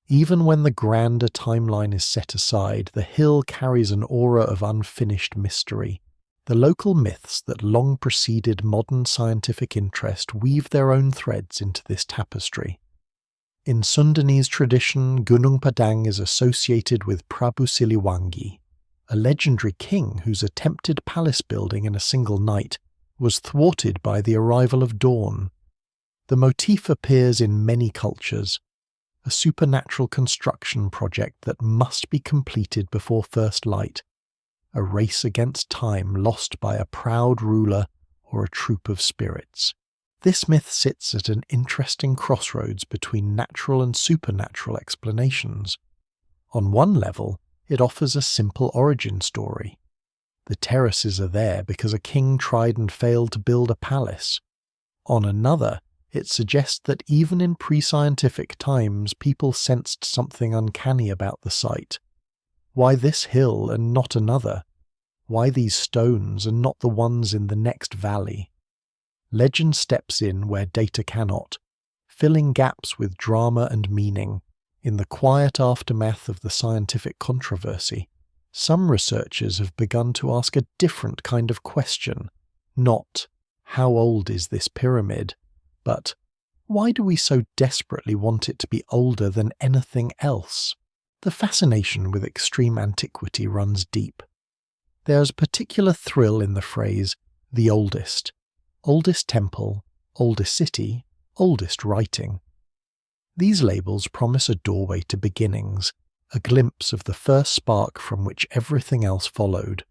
Even when the grander timeline is set aside, the hill carries an aura of unfinished mystery. The local myths that long preceded modern scientific interest weave their own threads into this tapestry. In Sundanese tradition, Gunung Padang is associated with Prabu Siliwangi, a legendary king whose attempted palace building in a single night was thwarted by the arrival of dawn. The motif appears in many cultures, a supernatural construction project that must be completed before first light, a race against time lost by a proud ruler or a troop of spirits. This myth sits at an interesting crossroads between natural and supernatural explanations. On one level, it offers a simple origin story. The terraces are there because a king tried and failed to build a palace. On another, it suggests that even in pre-scientific times people sensed something uncanny about the site. Why this hill and not another? Why these stones and not the ones in the next valley? Legend steps in where data cannot, filling gaps with drama and meaning. In the quiet aftermath of the scientific controversy, some researchers have begun to ask a different kind of question, not, how old is this pyramid? But, why do we so desperately want it to be older than anything else? The fascination with extreme antiquity runs deep. There's a particular thrill in the phrase, the oldest. Oldest temple, oldest city, oldest writing. These labels promise a doorway to beginnings, a glimpse of the first spark from which everything else followed.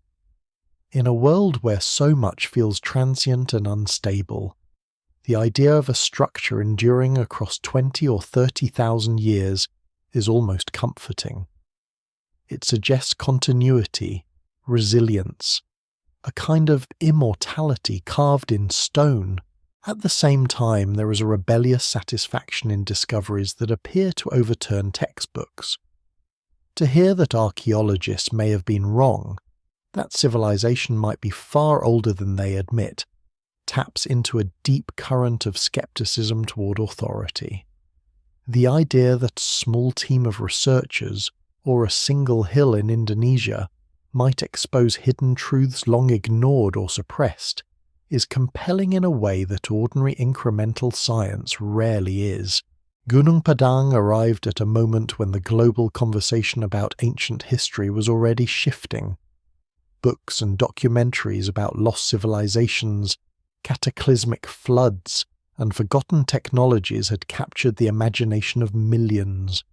In a world where so much feels transient and unstable, the idea of a structure enduring across 20 or 30,000 years is almost comforting. It suggests continuity, resilience, a kind of immortality carved in stone. At the same time, there is a rebellious satisfaction in discoveries that appear to overturn textbooks. To hear that archaeologists may have been wrong, that civilization might be far older than they admit, taps into a deep current of skepticism toward authority. The idea that a small team of researchers, or a single hill in Indonesia, might expose hidden truths long ignored or suppressed, is compelling in a way that ordinary incremental science rarely is. Gunung Padang arrived at a moment when the global conversation about ancient history was already shifting. Books and documentaries about lost civilizations, cataclysmic floods, and forgotten technologies had captured the imagination of millions.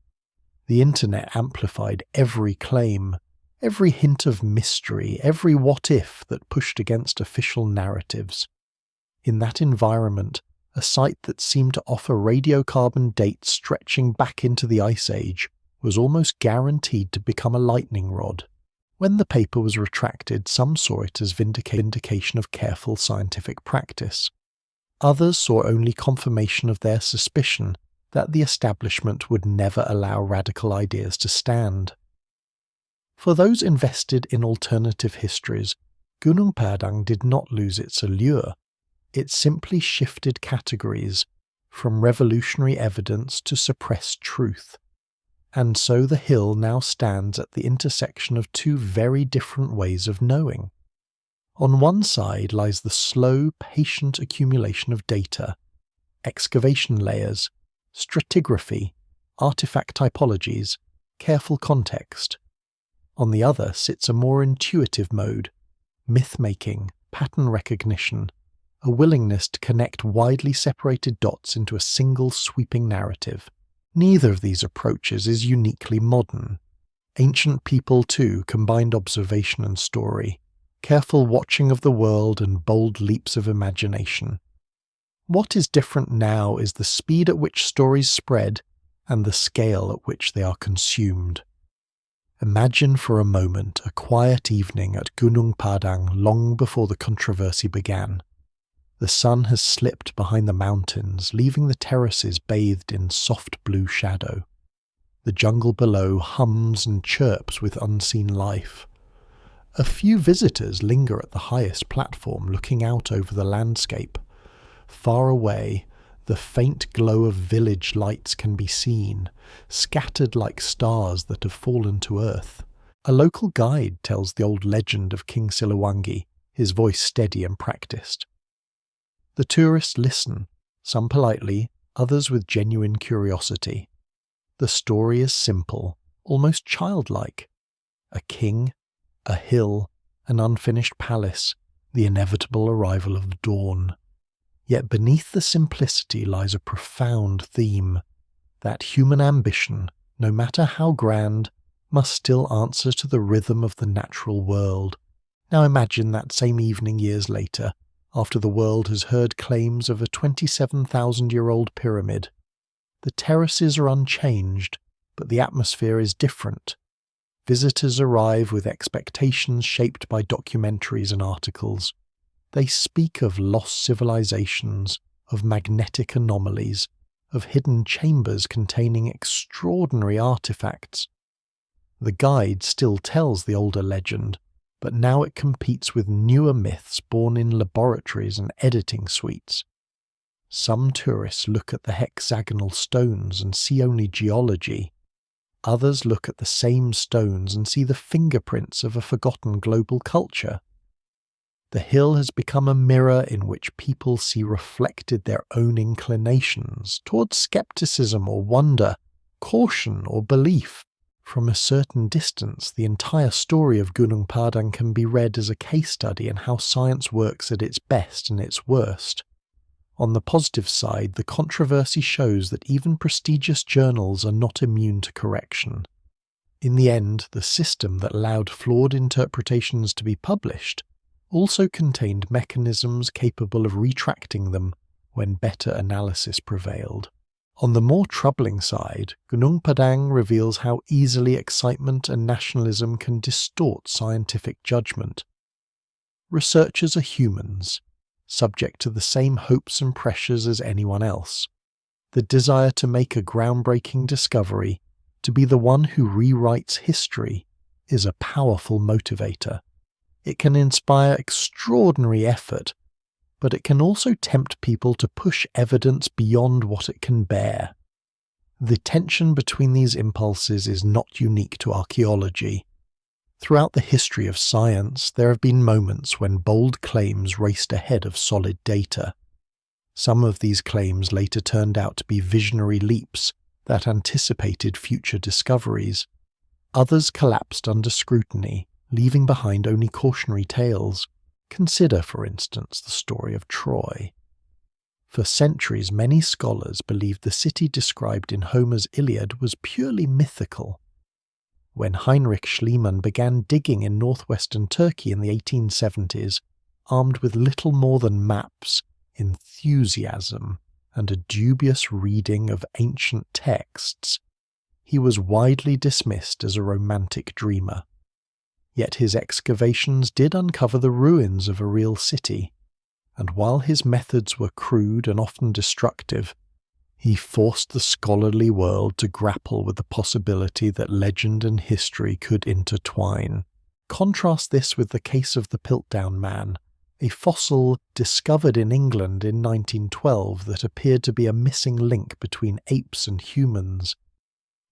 The internet amplified every claim, every hint of mystery, every what-if that pushed against official narratives. In that environment, a site that seemed to offer radiocarbon dates stretching back into the Ice Age was almost guaranteed to become a lightning rod. When the paper was retracted, some saw it as vindication of careful scientific practice. Others saw only confirmation of their suspicion that the establishment would never allow radical ideas to stand. For those invested in alternative histories, Gunung Padang did not lose its allure. It simply shifted categories, from revolutionary evidence to suppressed truth. And so the hill now stands at the intersection of two very different ways of knowing. On one side lies the slow, patient accumulation of data, excavation layers, stratigraphy, artifact typologies, careful context. On the other sits a more intuitive mode, myth-making, pattern recognition, a willingness to connect widely separated dots into a single sweeping narrative. Neither of these approaches is uniquely modern. Ancient people, too, combined observation and story, careful watching of the world and bold leaps of imagination. What is different now is the speed at which stories spread and the scale at which they are consumed. Imagine for a moment a quiet evening at Gunung Padang long before the controversy began. The sun has slipped behind the mountains, leaving the terraces bathed in soft blue shadow. The jungle below hums and chirps with unseen life. A few visitors linger at the highest platform, looking out over the landscape. Far away, the faint glow of village lights can be seen, scattered like stars that have fallen to earth. A local guide tells the old legend of King Siliwangi, his voice steady and practiced. The tourists listen, some politely, others with genuine curiosity. The story is simple, almost childlike. A king, a hill, an unfinished palace, the inevitable arrival of dawn. Yet beneath the simplicity lies a profound theme, that human ambition, no matter how grand, must still answer to the rhythm of the natural world. Now imagine that same evening years later, after the world has heard claims of a 27,000-year-old pyramid. The terraces are unchanged, but the atmosphere is different. Visitors arrive with expectations shaped by documentaries and articles. They speak of lost civilizations, of magnetic anomalies, of hidden chambers containing extraordinary artifacts. The guide still tells the older legend, but now it competes with newer myths born in laboratories and editing suites. Some tourists look at the hexagonal stones and see only geology. Others look at the same stones and see the fingerprints of a forgotten global culture. The hill has become a mirror in which people see reflected their own inclinations towards skepticism or wonder, caution or belief. From a certain distance, the entire story of Gunung Padang can be read as a case study in how science works at its best and its worst. On the positive side, the controversy shows that even prestigious journals are not immune to correction. In the end, the system that allowed flawed interpretations to be published also contained mechanisms capable of retracting them when better analysis prevailed. On the more troubling side, Gunung Padang reveals how easily excitement and nationalism can distort scientific judgment. Researchers are humans, subject to the same hopes and pressures as anyone else. The desire to make a groundbreaking discovery, to be the one who rewrites history, is a powerful motivator. It can inspire extraordinary effort, but it can also tempt people to push evidence beyond what it can bear. The tension between these impulses is not unique to archaeology. Throughout the history of science, there have been moments when bold claims raced ahead of solid data. Some of these claims later turned out to be visionary leaps that anticipated future discoveries. Others collapsed under scrutiny, leaving behind only cautionary tales. Consider, for instance, the story of Troy. For centuries, many scholars believed the city described in Homer's Iliad was purely mythical. When Heinrich Schliemann began digging in northwestern Turkey in the 1870s, armed with little more than maps, enthusiasm, and a dubious reading of ancient texts, he was widely dismissed as a romantic dreamer. Yet his excavations did uncover the ruins of a real city, and while his methods were crude and often destructive, he forced the scholarly world to grapple with the possibility that legend and history could intertwine. Contrast this with the case of the Piltdown Man, a fossil discovered in England in 1912 that appeared to be a missing link between apes and humans.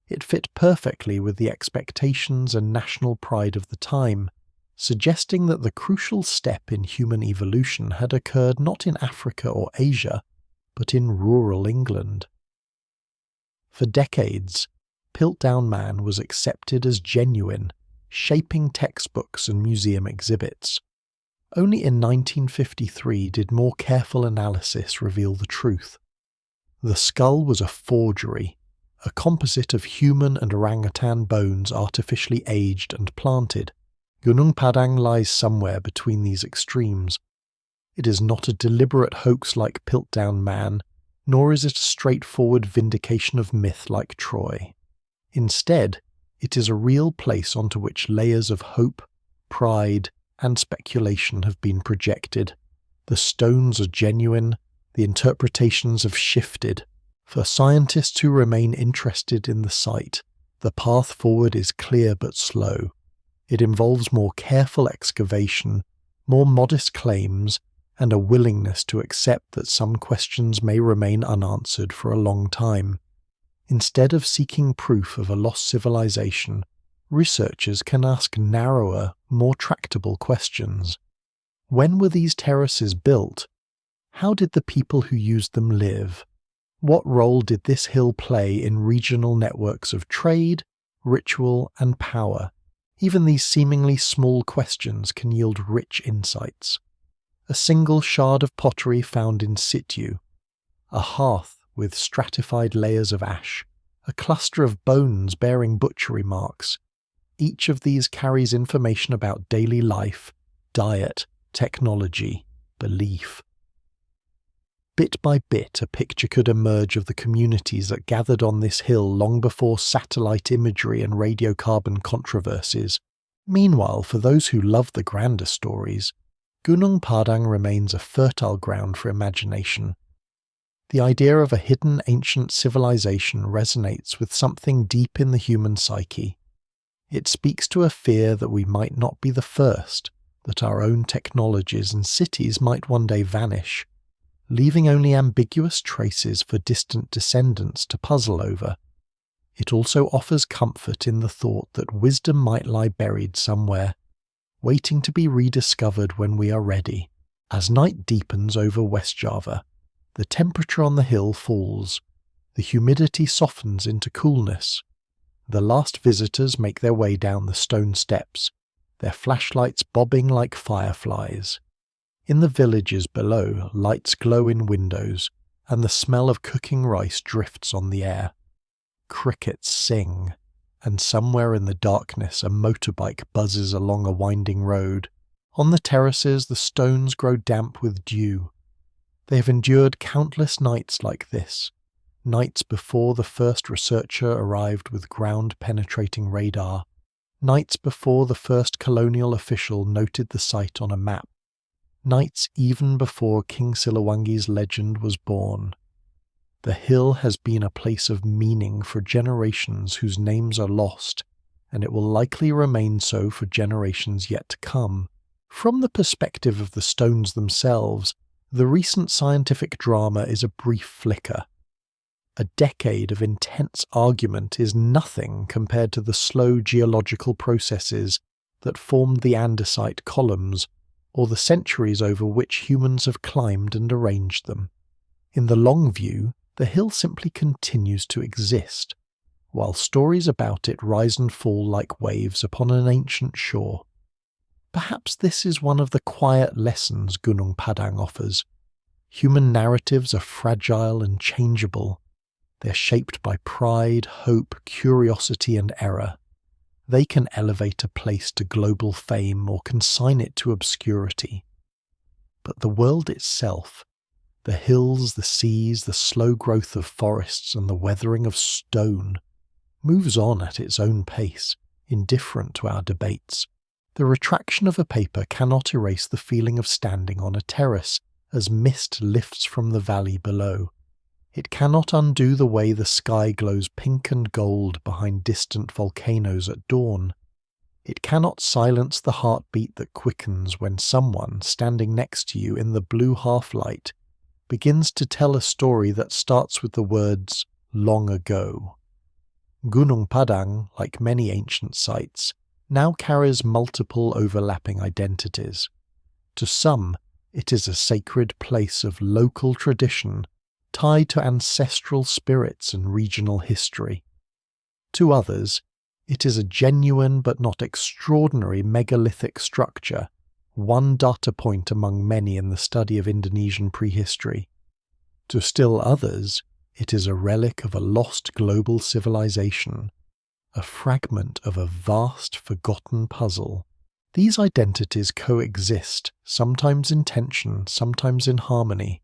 It fit perfectly with the expectations and national pride of the time, suggesting that the crucial step in human evolution had occurred not in Africa or Asia, but in rural England. For decades, Piltdown Man was accepted as genuine, shaping textbooks and museum exhibits. Only in 1953 did more careful analysis reveal the truth. The skull was a forgery, a composite of human and orangutan bones artificially aged and planted. Gunung Padang lies somewhere between these extremes. It is not a deliberate hoax like Piltdown Man, nor is it a straightforward vindication of myth like Troy. Instead, it is a real place onto which layers of hope, pride, and speculation have been projected. The stones are genuine, the interpretations have shifted. For scientists who remain interested in the site, the path forward is clear but slow. It involves more careful excavation, more modest claims, and a willingness to accept that some questions may remain unanswered for a long time. Instead of seeking proof of a lost civilization, researchers can ask narrower, more tractable questions. When were these terraces built? How did the people who used them live? What role did this hill play in regional networks of trade, ritual, and power? Even these seemingly small questions can yield rich insights. A single shard of pottery found in situ, a hearth with stratified layers of ash, a cluster of bones bearing butchery marks. Each of these carries information about daily life, diet, technology, belief. Bit by bit, a picture could emerge of the communities that gathered on this hill long before satellite imagery and radiocarbon controversies. Meanwhile, for those who love the grander stories, Gunung Padang remains a fertile ground for imagination. The idea of a hidden ancient civilization resonates with something deep in the human psyche. It speaks to a fear that we might not be the first, that our own technologies and cities might one day vanish, leaving only ambiguous traces for distant descendants to puzzle over. It also offers comfort in the thought that wisdom might lie buried somewhere, waiting to be rediscovered when we are ready. As night deepens over West Java, the temperature on the hill falls, the humidity softens into coolness. The last visitors make their way down the stone steps, their flashlights bobbing like fireflies. In the villages below, lights glow in windows, and the smell of cooking rice drifts on the air. Crickets sing, and somewhere in the darkness a motorbike buzzes along a winding road. On the terraces the stones grow damp with dew. They have endured countless nights like this, nights before the first researcher arrived with ground-penetrating radar, nights before the first colonial official noted the site on a map, nights even before King Siliwangi's legend was born. The hill has been a place of meaning for generations whose names are lost, and it will likely remain so for generations yet to come. From the perspective of the stones themselves, the recent scientific drama is a brief flicker. A decade of intense argument is nothing compared to the slow geological processes that formed the andesite columns, or the centuries over which humans have climbed and arranged them. In the long view, the hill simply continues to exist, while stories about it rise and fall like waves upon an ancient shore. Perhaps this is one of the quiet lessons Gunung Padang offers. Human narratives are fragile and changeable. They're shaped by pride, hope, curiosity, and error. They can elevate a place to global fame or consign it to obscurity. But the world itself, the hills, the seas, the slow growth of forests, and the weathering of stone, moves on at its own pace, indifferent to our debates. The retraction of a paper cannot erase the feeling of standing on a terrace as mist lifts from the valley below. It cannot undo the way the sky glows pink and gold behind distant volcanoes at dawn. It cannot silence the heartbeat that quickens when someone standing next to you in the blue half-light begins to tell a story that starts with the words, "long ago." Gunung Padang, like many ancient sites, now carries multiple overlapping identities. To some, it is a sacred place of local tradition tied to ancestral spirits and regional history. To others, it is a genuine but not extraordinary megalithic structure, one data point among many in the study of Indonesian prehistory. To still others, it is a relic of a lost global civilization, a fragment of a vast forgotten puzzle. These identities coexist, sometimes in tension, sometimes in harmony.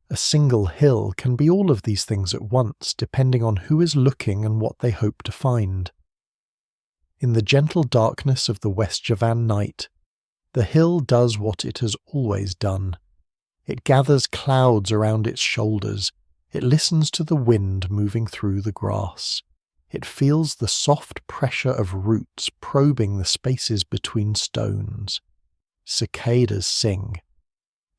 A single hill can be all of these things at once, depending on who is looking and what they hope to find. In the gentle darkness of the West Javan night, the hill does what it has always done. It gathers clouds around its shoulders. It listens to the wind moving through the grass. It feels the soft pressure of roots probing the spaces between stones. Cicadas sing.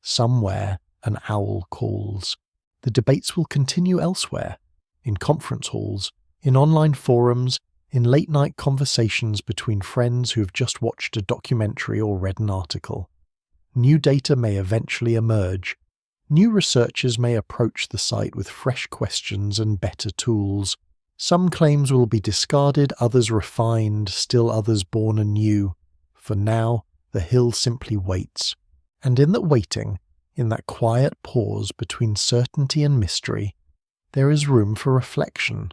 Somewhere an owl calls. The debates will continue elsewhere, in conference halls, in online forums, in late-night conversations between friends who have just watched a documentary or read an article. New data may eventually emerge. New researchers may approach the site with fresh questions and better tools. Some claims will be discarded, others refined, still others born anew. For now, the hill simply waits. And in that waiting, in that quiet pause between certainty and mystery, there is room for reflection.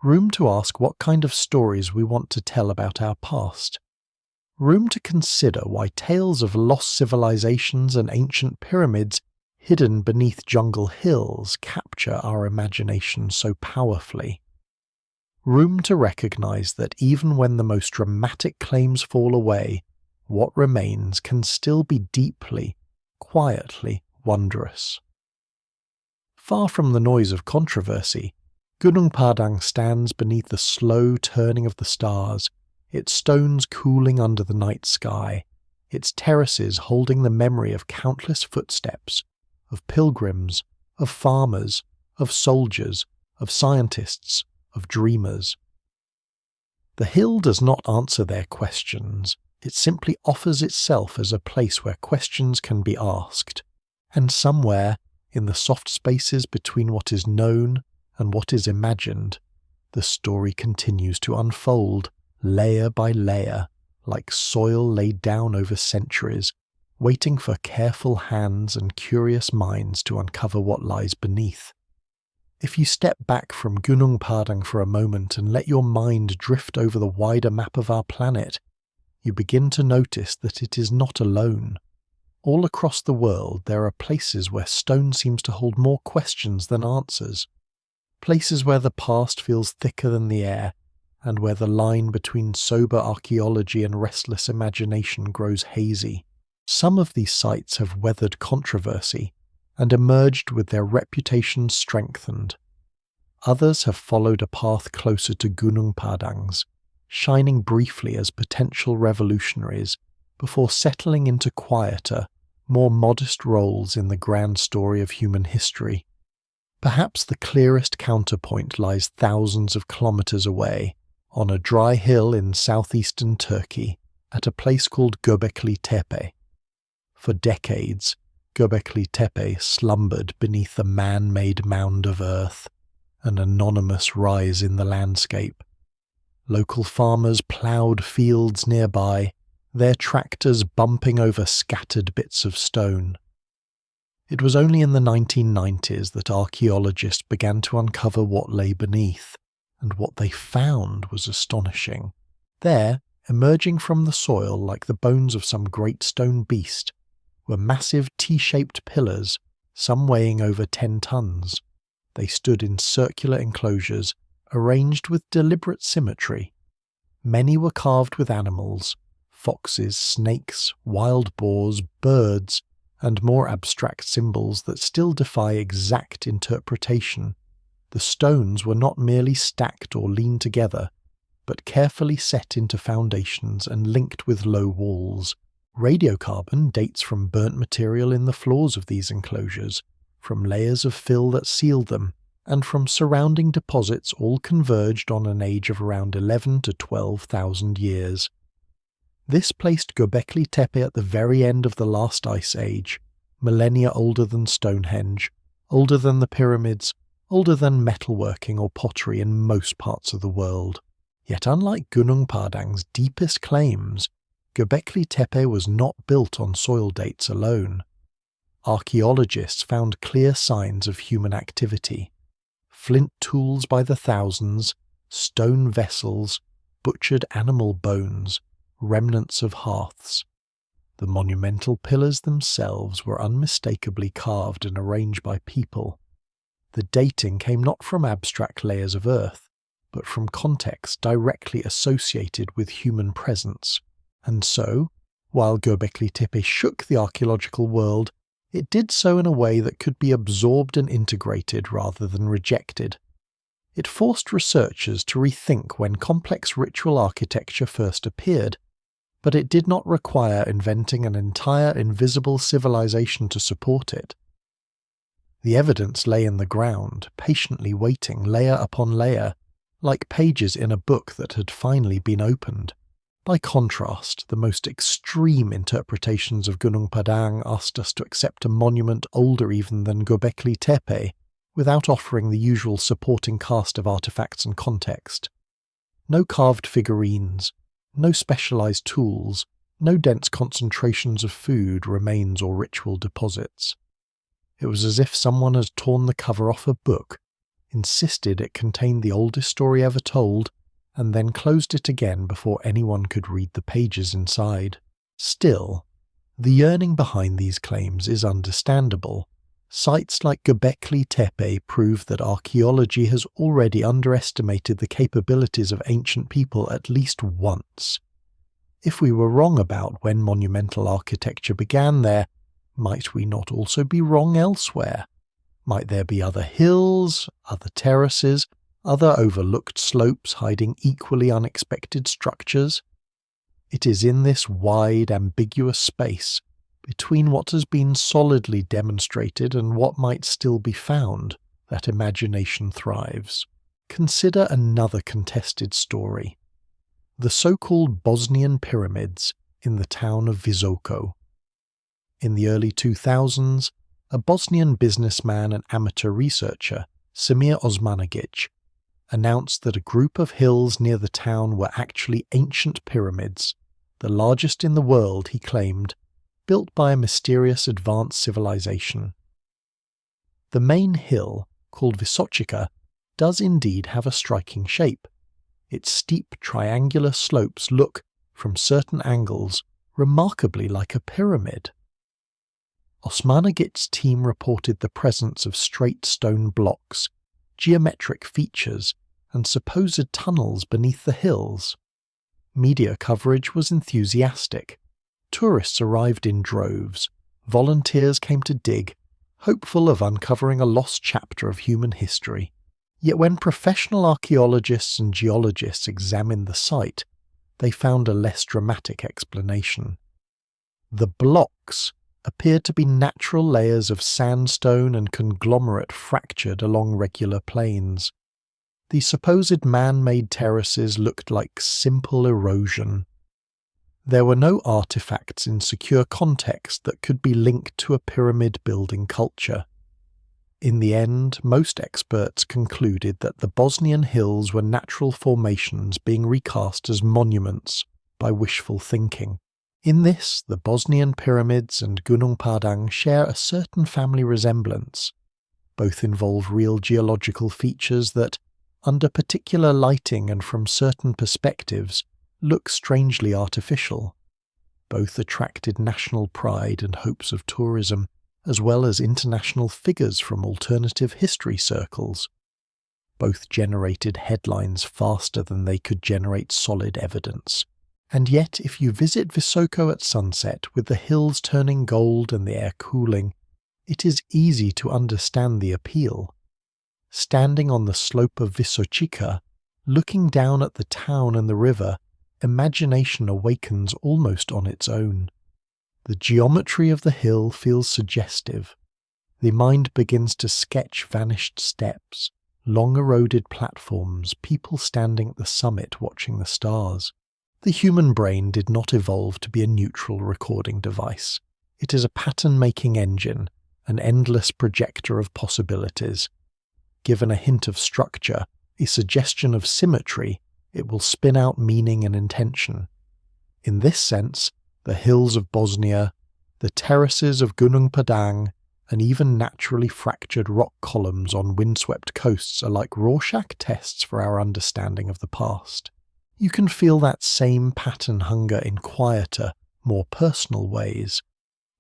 Room to ask what kind of stories we want to tell about our past. Room to consider why tales of lost civilizations and ancient pyramids hidden beneath jungle hills capture our imagination so powerfully. Room to recognize that even when the most dramatic claims fall away, what remains can still be deeply, quietly wondrous. Far from the noise of controversy, Gunung Padang stands beneath the slow turning of the stars, its stones cooling under the night sky, its terraces holding the memory of countless footsteps, of pilgrims, of farmers, of soldiers, of scientists, of dreamers. The hill does not answer their questions, it simply offers itself as a place where questions can be asked, and somewhere, in the soft spaces between what is known and what is imagined, the story continues to unfold, layer by layer, like soil laid down over centuries, waiting for careful hands and curious minds to uncover what lies beneath. If you step back from Gunung Padang for a moment and let your mind drift over the wider map of our planet, you begin to notice that it is not alone. All across the world there are places where stone seems to hold more questions than answers. Places where the past feels thicker than the air, and where the line between sober archaeology and restless imagination grows hazy. Some of these sites have weathered controversy and emerged with their reputations strengthened. Others have followed a path closer to Gunung Padang's, shining briefly as potential revolutionaries before settling into quieter, more modest roles in the grand story of human history. Perhaps the clearest counterpoint lies thousands of kilometers away, on a dry hill in southeastern Turkey, at a place called Göbekli Tepe. For decades, Göbekli Tepe slumbered beneath a man-made mound of earth, an anonymous rise in the landscape. Local farmers ploughed fields nearby, their tractors bumping over scattered bits of stone. It was only in the 1990s that archaeologists began to uncover what lay beneath, and what they found was astonishing. There, emerging from the soil like the bones of some great stone beast, were massive T-shaped pillars, some weighing over 10 tons. They stood in circular enclosures, arranged with deliberate symmetry. Many were carved with animals, foxes, snakes, wild boars, birds, and more abstract symbols that still defy exact interpretation. The stones were not merely stacked or leaned together, but carefully set into foundations and linked with low walls. Radiocarbon dates from burnt material in the floors of these enclosures, from layers of fill that sealed them, and from surrounding deposits all converged on an age of around 11 to 12,000 years. This placed Göbekli Tepe at the very end of the last ice age, millennia older than Stonehenge, older than the pyramids, older than metalworking or pottery in most parts of the world. Yet unlike Gunung Padang's deepest claims, Göbekli Tepe was not built on soil dates alone. Archaeologists found clear signs of human activity. Flint tools by the thousands, stone vessels, butchered animal bones, remnants of hearths. The monumental pillars themselves were unmistakably carved and arranged by people. The dating came not from abstract layers of earth, but from context directly associated with human presence. And so, while Göbekli Tepe shook the archaeological world, it did so in a way that could be absorbed and integrated rather than rejected. It forced researchers to rethink when complex ritual architecture first appeared, but it did not require inventing an entire invisible civilization to support it. The evidence lay in the ground, patiently waiting layer upon layer, like pages in a book that had finally been opened. By contrast, the most extreme interpretations of Gunung Padang asked us to accept a monument older even than Göbekli Tepe, without offering the usual supporting cast of artifacts and context. No carved figurines, no specialized tools, no dense concentrations of food, remains or ritual deposits. It was as if someone had torn the cover off a book, insisted it contained the oldest story ever told, and then closed it again before anyone could read the pages inside. Still, the yearning behind these claims is understandable. Sites like Göbekli Tepe prove that archaeology has already underestimated the capabilities of ancient people at least once. If we were wrong about when monumental architecture began there, might we not also be wrong elsewhere? Might there be other hills, other terraces, other overlooked slopes hiding equally unexpected structures? It is in this wide, ambiguous space between what has been solidly demonstrated and what might still be found that imagination thrives. Consider another contested story: the so-called Bosnian pyramids in the town of Visoko. In the early 2000s, a Bosnian businessman and amateur researcher, Semir Osmanagic, announced that a group of hills near the town were actually ancient pyramids, the largest in the world, he claimed, built by a mysterious advanced civilization. The main hill, called Visočica, does indeed have a striking shape. Its steep triangular slopes look, from certain angles, remarkably like a pyramid. Osmanagic's team reported the presence of straight stone blocks, geometric features, and supposed tunnels beneath the hills. Media coverage was enthusiastic. Tourists arrived in droves. Volunteers came to dig, hopeful of uncovering a lost chapter of human history. Yet when professional archaeologists and geologists examined the site, they found a less dramatic explanation. The blocks appeared to be natural layers of sandstone and conglomerate fractured along regular plains. The supposed man-made terraces looked like simple erosion. There were no artifacts in secure context that could be linked to a pyramid-building culture. In the end, most experts concluded that the Bosnian hills were natural formations being recast as monuments by wishful thinking. In this, the Bosnian pyramids and Gunung Padang share a certain family resemblance. Both involve real geological features that, under particular lighting and from certain perspectives, look strangely artificial. Both attracted national pride and hopes of tourism, as well as international figures from alternative history circles. Both generated headlines faster than they could generate solid evidence. And yet, if you visit Visoko at sunset with the hills turning gold and the air cooling, it is easy to understand the appeal. Standing on the slope of Visočica, looking down at the town and the river, imagination awakens almost on its own. The geometry of the hill feels suggestive. The mind begins to sketch vanished steps, long eroded platforms, people standing at the summit watching the stars. The human brain did not evolve to be a neutral recording device. It is a pattern-making engine, an endless projector of possibilities. Given a hint of structure, a suggestion of symmetry, it will spin out meaning and intention. In this sense, the hills of Bosnia, the terraces of Gunung Padang, and even naturally fractured rock columns on windswept coasts are like Rorschach tests for our understanding of the past. You can feel that same pattern hunger in quieter, more personal ways.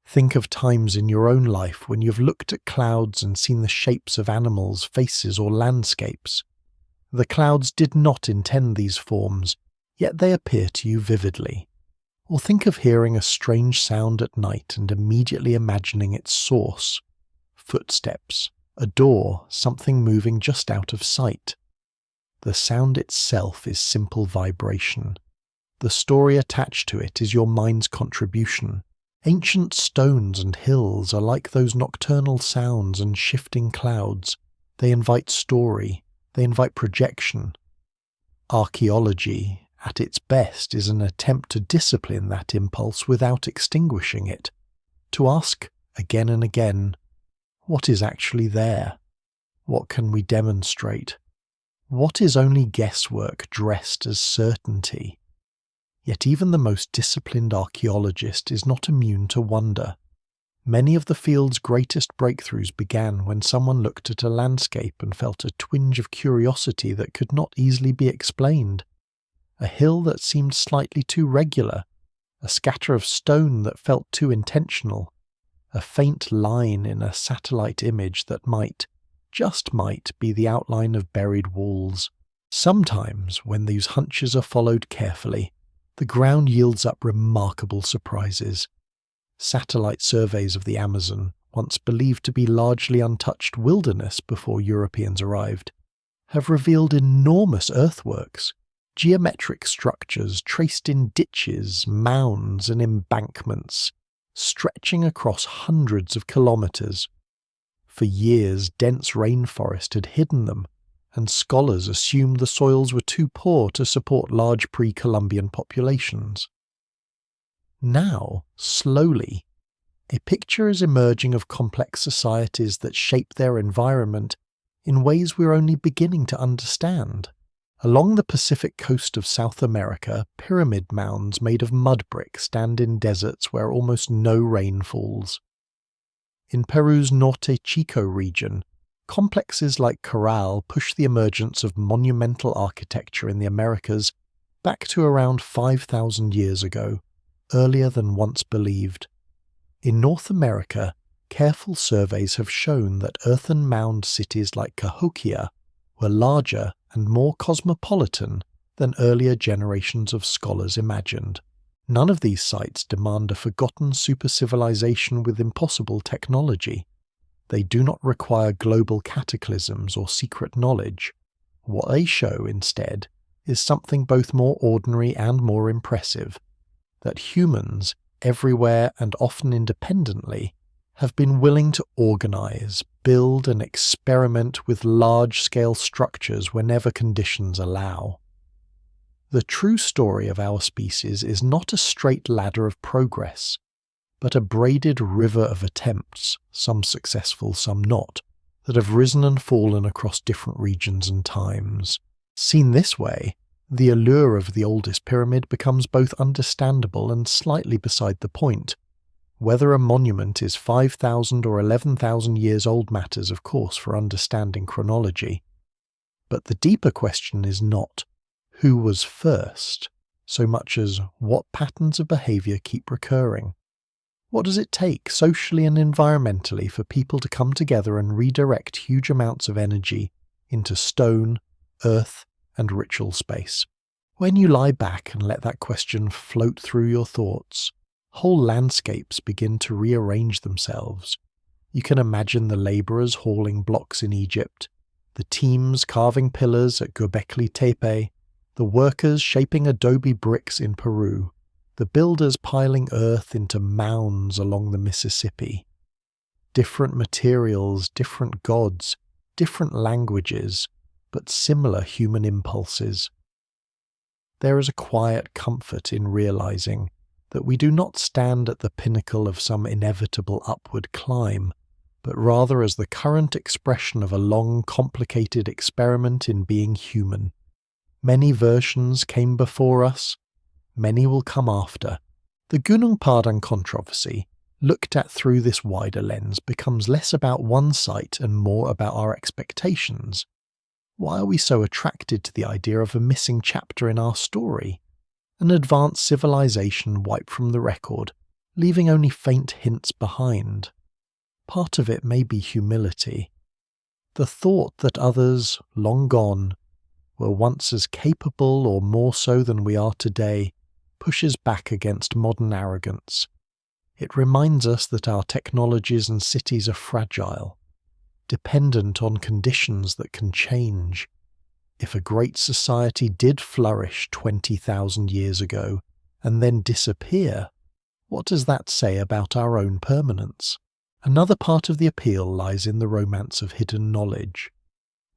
Think of times in your own life when you've looked at clouds and seen the shapes of animals, faces, or landscapes. The clouds did not intend these forms, yet they appear to you vividly. Or think of hearing a strange sound at night and immediately imagining its source. Footsteps, a door, something moving just out of sight. The sound itself is simple vibration. The story attached to it is your mind's contribution. Ancient stones and hills are like those nocturnal sounds and shifting clouds. They invite story, they invite projection. Archaeology, at its best, is an attempt to discipline that impulse without extinguishing it, to ask, again and again, what is actually there? What can we demonstrate? What is only guesswork dressed as certainty? Yet even the most disciplined archaeologist is not immune to wonder. Many of the field's greatest breakthroughs began when someone looked at a landscape and felt a twinge of curiosity that could not easily be explained. A hill that seemed slightly too regular, a scatter of stone that felt too intentional, a faint line in a satellite image that might, just might, be the outline of buried walls. Sometimes, when these hunches are followed carefully, the ground yields up remarkable surprises. Satellite surveys of the Amazon, once believed to be largely untouched wilderness before Europeans arrived, have revealed enormous earthworks, geometric structures traced in ditches, mounds, and embankments, stretching across hundreds of kilometers. For years, dense rainforest had hidden them, and scholars assumed the soils were too poor to support large pre-Columbian populations. Now, slowly, a picture is emerging of complex societies that shape their environment in ways we're only beginning to understand. Along the Pacific coast of South America, pyramid mounds made of mud brick stand in deserts where almost no rain falls. In Peru's Norte Chico region, complexes like Corral push the emergence of monumental architecture in the Americas back to around 5,000 years ago, earlier than once believed. In North America, careful surveys have shown that earthen mound cities like Cahokia were larger and more cosmopolitan than earlier generations of scholars imagined. None of these sites demand a forgotten super-civilization with impossible technology. They do not require global cataclysms or secret knowledge. What they show, instead, is something both more ordinary and more impressive: that humans, everywhere and often independently, have been willing to organize, build, and experiment with large-scale structures whenever conditions allow. The true story of our species is not a straight ladder of progress, but a braided river of attempts, some successful, some not, that have risen and fallen across different regions and times. Seen this way, the allure of the oldest pyramid becomes both understandable and slightly beside the point. Whether a monument is 5,000 or 11,000 years old matters, of course, for understanding chronology. But the deeper question is not who was first, so much as what patterns of behavior keep recurring. What does it take, socially and environmentally, for people to come together and redirect huge amounts of energy into stone, earth, and ritual space? When you lie back and let that question float through your thoughts, whole landscapes begin to rearrange themselves. You can imagine the laborers hauling blocks in Egypt, the teams carving pillars at Göbekli Tepe, the workers shaping adobe bricks in Peru, the builders piling earth into mounds along the Mississippi. Different materials, different gods, different languages, but similar human impulses. There is a quiet comfort in realizing that we do not stand at the pinnacle of some inevitable upward climb, but rather as the current expression of a long, complicated experiment in being human. Many versions came before us, many will come after. The Gunung Padang controversy, looked at through this wider lens, becomes less about one site and more about our expectations. Why are we so attracted to the idea of a missing chapter in our story? An advanced civilization wiped from the record, leaving only faint hints behind. Part of it may be humility. The thought that others, long gone, were once as capable or more so than we are today pushes back against modern arrogance. It reminds us that our technologies and cities are fragile, dependent on conditions that can change. If a great society did flourish 20,000 years ago and then disappear, what does that say about our own permanence? Another part of the appeal lies in the romance of hidden knowledge.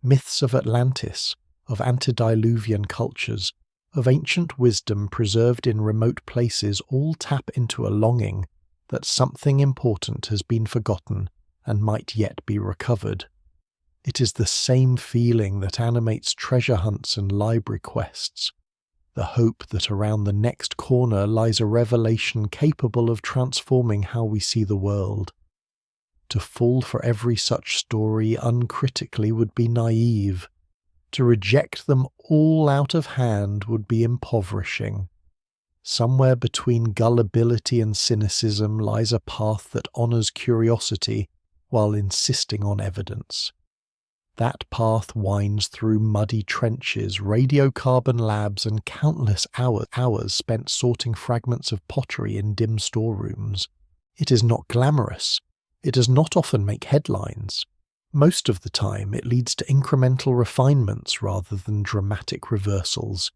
Myths of Atlantis, of antediluvian cultures, of ancient wisdom preserved in remote places all tap into a longing that something important has been forgotten and might yet be recovered. It is the same feeling that animates treasure hunts and library quests, the hope that around the next corner lies a revelation capable of transforming how we see the world. To fall for every such story uncritically would be naive. To reject them all out of hand would be impoverishing. Somewhere between gullibility and cynicism lies a path that honours curiosity while insisting on evidence. That path winds through muddy trenches, radiocarbon labs, and countless hours spent sorting fragments of pottery in dim storerooms. It is not glamorous. It does not often make headlines. Most of the time, it leads to incremental refinements rather than dramatic reversals.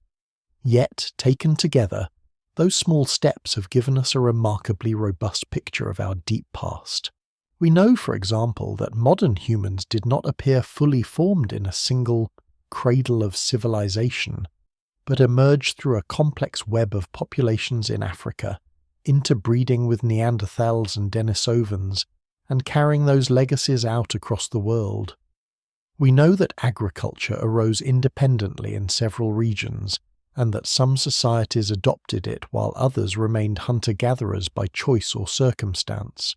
Yet, taken together, those small steps have given us a remarkably robust picture of our deep past. We know, for example, that modern humans did not appear fully formed in a single cradle of civilization, but emerged through a complex web of populations in Africa, interbreeding with Neanderthals and Denisovans, and carrying those legacies out across the world. We know that agriculture arose independently in several regions, and that some societies adopted it while others remained hunter-gatherers by choice or circumstance.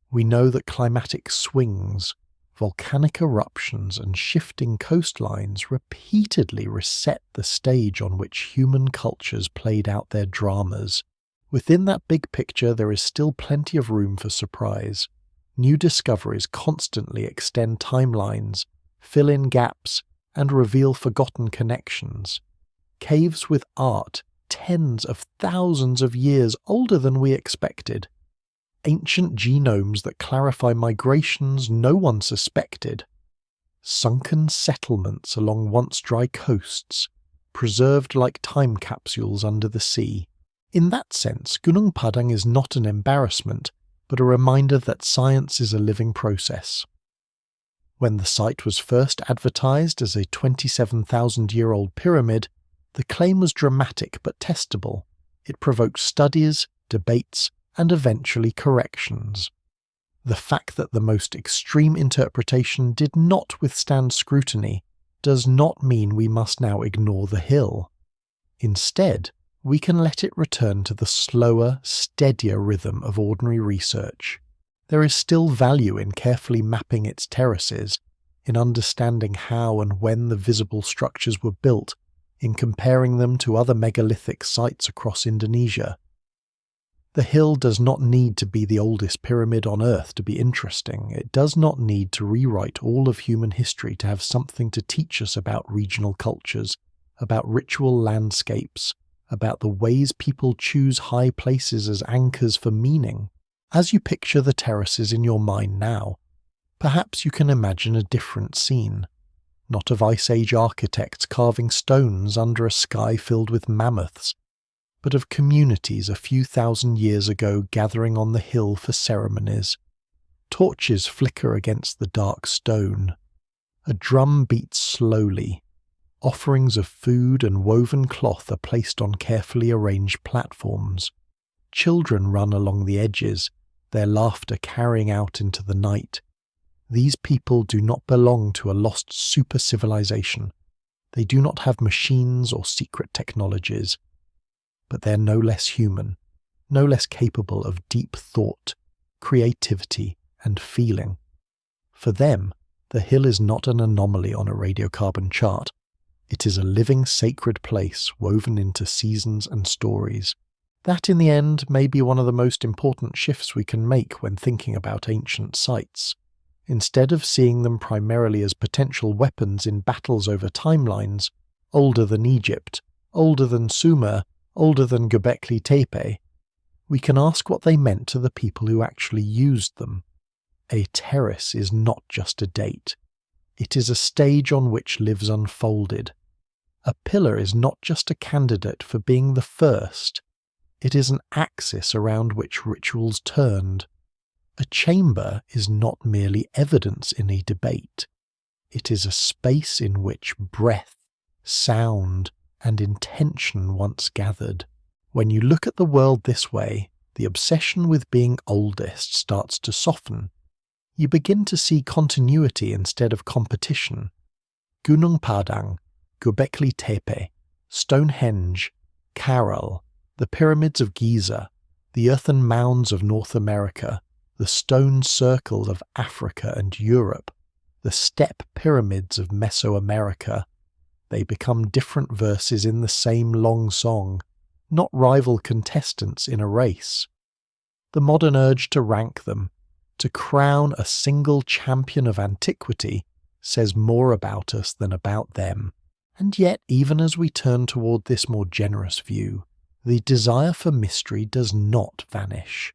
We know that climatic swings, volcanic eruptions, and shifting coastlines repeatedly reset the stage on which human cultures played out their dramas. Within that big picture, there is still plenty of room for surprise. New discoveries constantly extend timelines, fill in gaps, and reveal forgotten connections. Caves with art tens of thousands of years older than we expected. Ancient genomes that clarify migrations no one suspected. Sunken settlements along once dry coasts, preserved like time capsules under the sea. In that sense, Gunung Padang is not an embarrassment, but a reminder that science is a living process. When the site was first advertised as a 27,000-year-old pyramid, the claim was dramatic but testable. It provoked studies, debates, and eventually corrections. The fact that the most extreme interpretation did not withstand scrutiny does not mean we must now ignore the hill. Instead, we can let it return to the slower, steadier rhythm of ordinary research. There is still value in carefully mapping its terraces, in understanding how and when the visible structures were built, in comparing them to other megalithic sites across Indonesia. The hill does not need to be the oldest pyramid on Earth to be interesting. It does not need to rewrite all of human history to have something to teach us about regional cultures, about ritual landscapes, about the ways people choose high places as anchors for meaning. As you picture the terraces in your mind now, perhaps you can imagine a different scene. Not of Ice Age architects carving stones under a sky filled with mammoths, but of communities a few thousand years ago gathering on the hill for ceremonies. Torches flicker against the dark stone. A drum beats slowly. Offerings of food and woven cloth are placed on carefully arranged platforms. Children run along the edges, their laughter carrying out into the night. These people do not belong to a lost super-civilization. They do not have machines or secret technologies. But they're no less human, no less capable of deep thought, creativity, and feeling. For them, the hill is not an anomaly on a radiocarbon chart. It is a living sacred place woven into seasons and stories. That, in the end, may be one of the most important shifts we can make when thinking about ancient sites. Instead of seeing them primarily as potential weapons in battles over timelines, older than Egypt, older than Sumer, older than Göbekli Tepe, we can ask what they meant to the people who actually used them. A terrace is not just a date. It is a stage on which lives unfolded. A pillar is not just a candidate for being the first. It is an axis around which rituals turned. A chamber is not merely evidence in a debate. It is a space in which breath, sound, and intention once gathered. When you look at the world this way, the obsession with being oldest starts to soften. You begin to see continuity instead of competition. Gunung Padang, Göbekli Tepe, Stonehenge, Caral, the pyramids of Giza, the earthen mounds of North America, the stone circle of Africa and Europe, the step pyramids of Mesoamerica. They become different verses in the same long song, not rival contestants in a race. The modern urge to rank them, to crown a single champion of antiquity, says more about us than about them. And yet, even as we turn toward this more generous view, the desire for mystery does not vanish.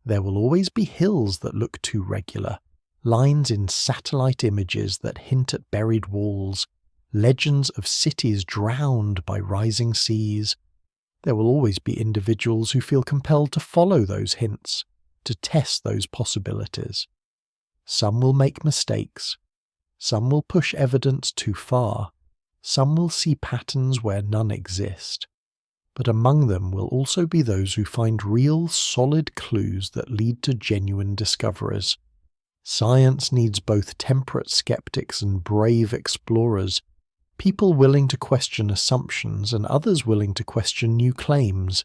There will always be hills that look too regular, lines in satellite images that hint at buried walls, legends of cities drowned by rising seas. There will always be individuals who feel compelled to follow those hints, to test those possibilities. Some will make mistakes. Some will push evidence too far. Some will see patterns where none exist. But among them will also be those who find real, solid clues that lead to genuine discoveries. Science needs both temperate skeptics and brave explorers, people willing to question assumptions and others willing to question new claims.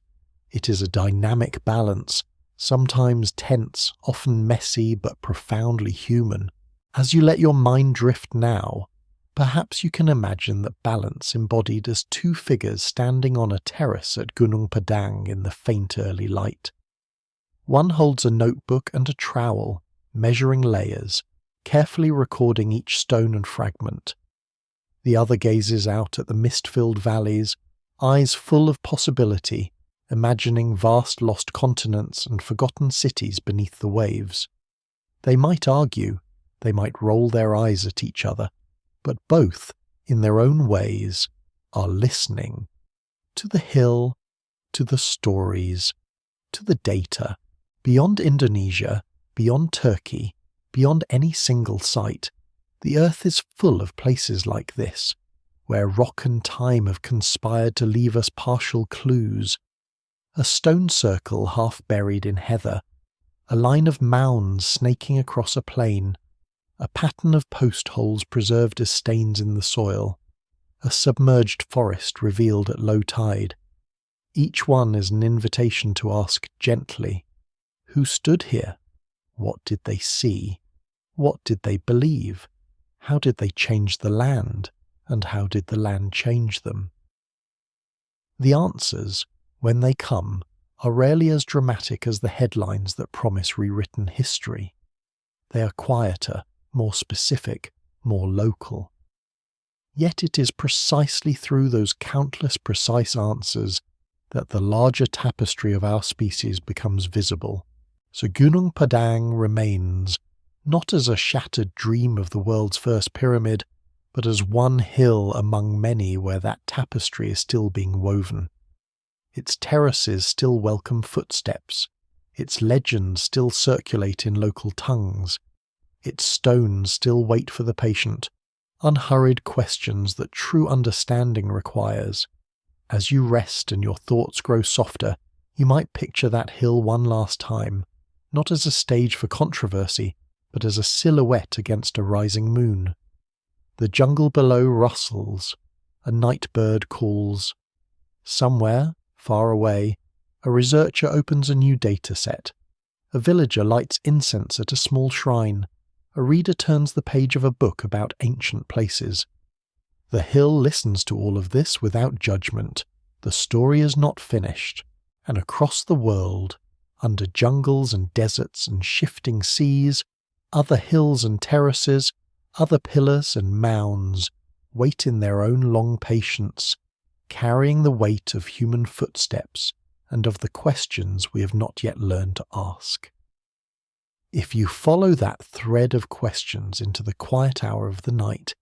It is a dynamic balance, sometimes tense, often messy, but profoundly human. As you let your mind drift now, perhaps you can imagine that balance embodied as two figures standing on a terrace at Gunung Padang in the faint early light. One holds a notebook and a trowel, measuring layers, carefully recording each stone and fragment. The other gazes out at the mist-filled valleys, eyes full of possibility, imagining vast lost continents and forgotten cities beneath the waves. They might argue, they might roll their eyes at each other, but both, in their own ways, are listening. To the hill, to the stories, to the data. Beyond Indonesia, beyond Turkey, beyond any single site, the earth is full of places like this, where rock and time have conspired to leave us partial clues. A stone circle half buried in heather, a line of mounds snaking across a plain, a pattern of post holes preserved as stains in the soil, a submerged forest revealed at low tide. Each one is an invitation to ask gently, who stood here? What did they see? What did they believe? How did they change the land? And how did the land change them? The answers, when they come, are rarely as dramatic as the headlines that promise rewritten history. They are quieter, more specific, more local. Yet it is precisely through those countless precise answers that the larger tapestry of our species becomes visible. So Gunung Padang remains, not as a shattered dream of the world's first pyramid, but as one hill among many where that tapestry is still being woven. Its terraces still welcome footsteps, its legends still circulate in local tongues, its stones still wait for the patient, unhurried questions that true understanding requires. As you rest and your thoughts grow softer, you might picture that hill one last time, not as a stage for controversy, but as a silhouette against a rising moon. The jungle below rustles, a night bird calls. Somewhere, far away, a researcher opens a new data set. A villager lights incense at a small shrine. A reader turns the page of a book about ancient places. The hill listens to all of this without judgment. The story is not finished, and across the world, under jungles and deserts and shifting seas, other hills and terraces, other pillars and mounds, wait in their own long patience, carrying the weight of human footsteps and of the questions we have not yet learned to ask. If you follow that thread of questions into the quiet hour of the night,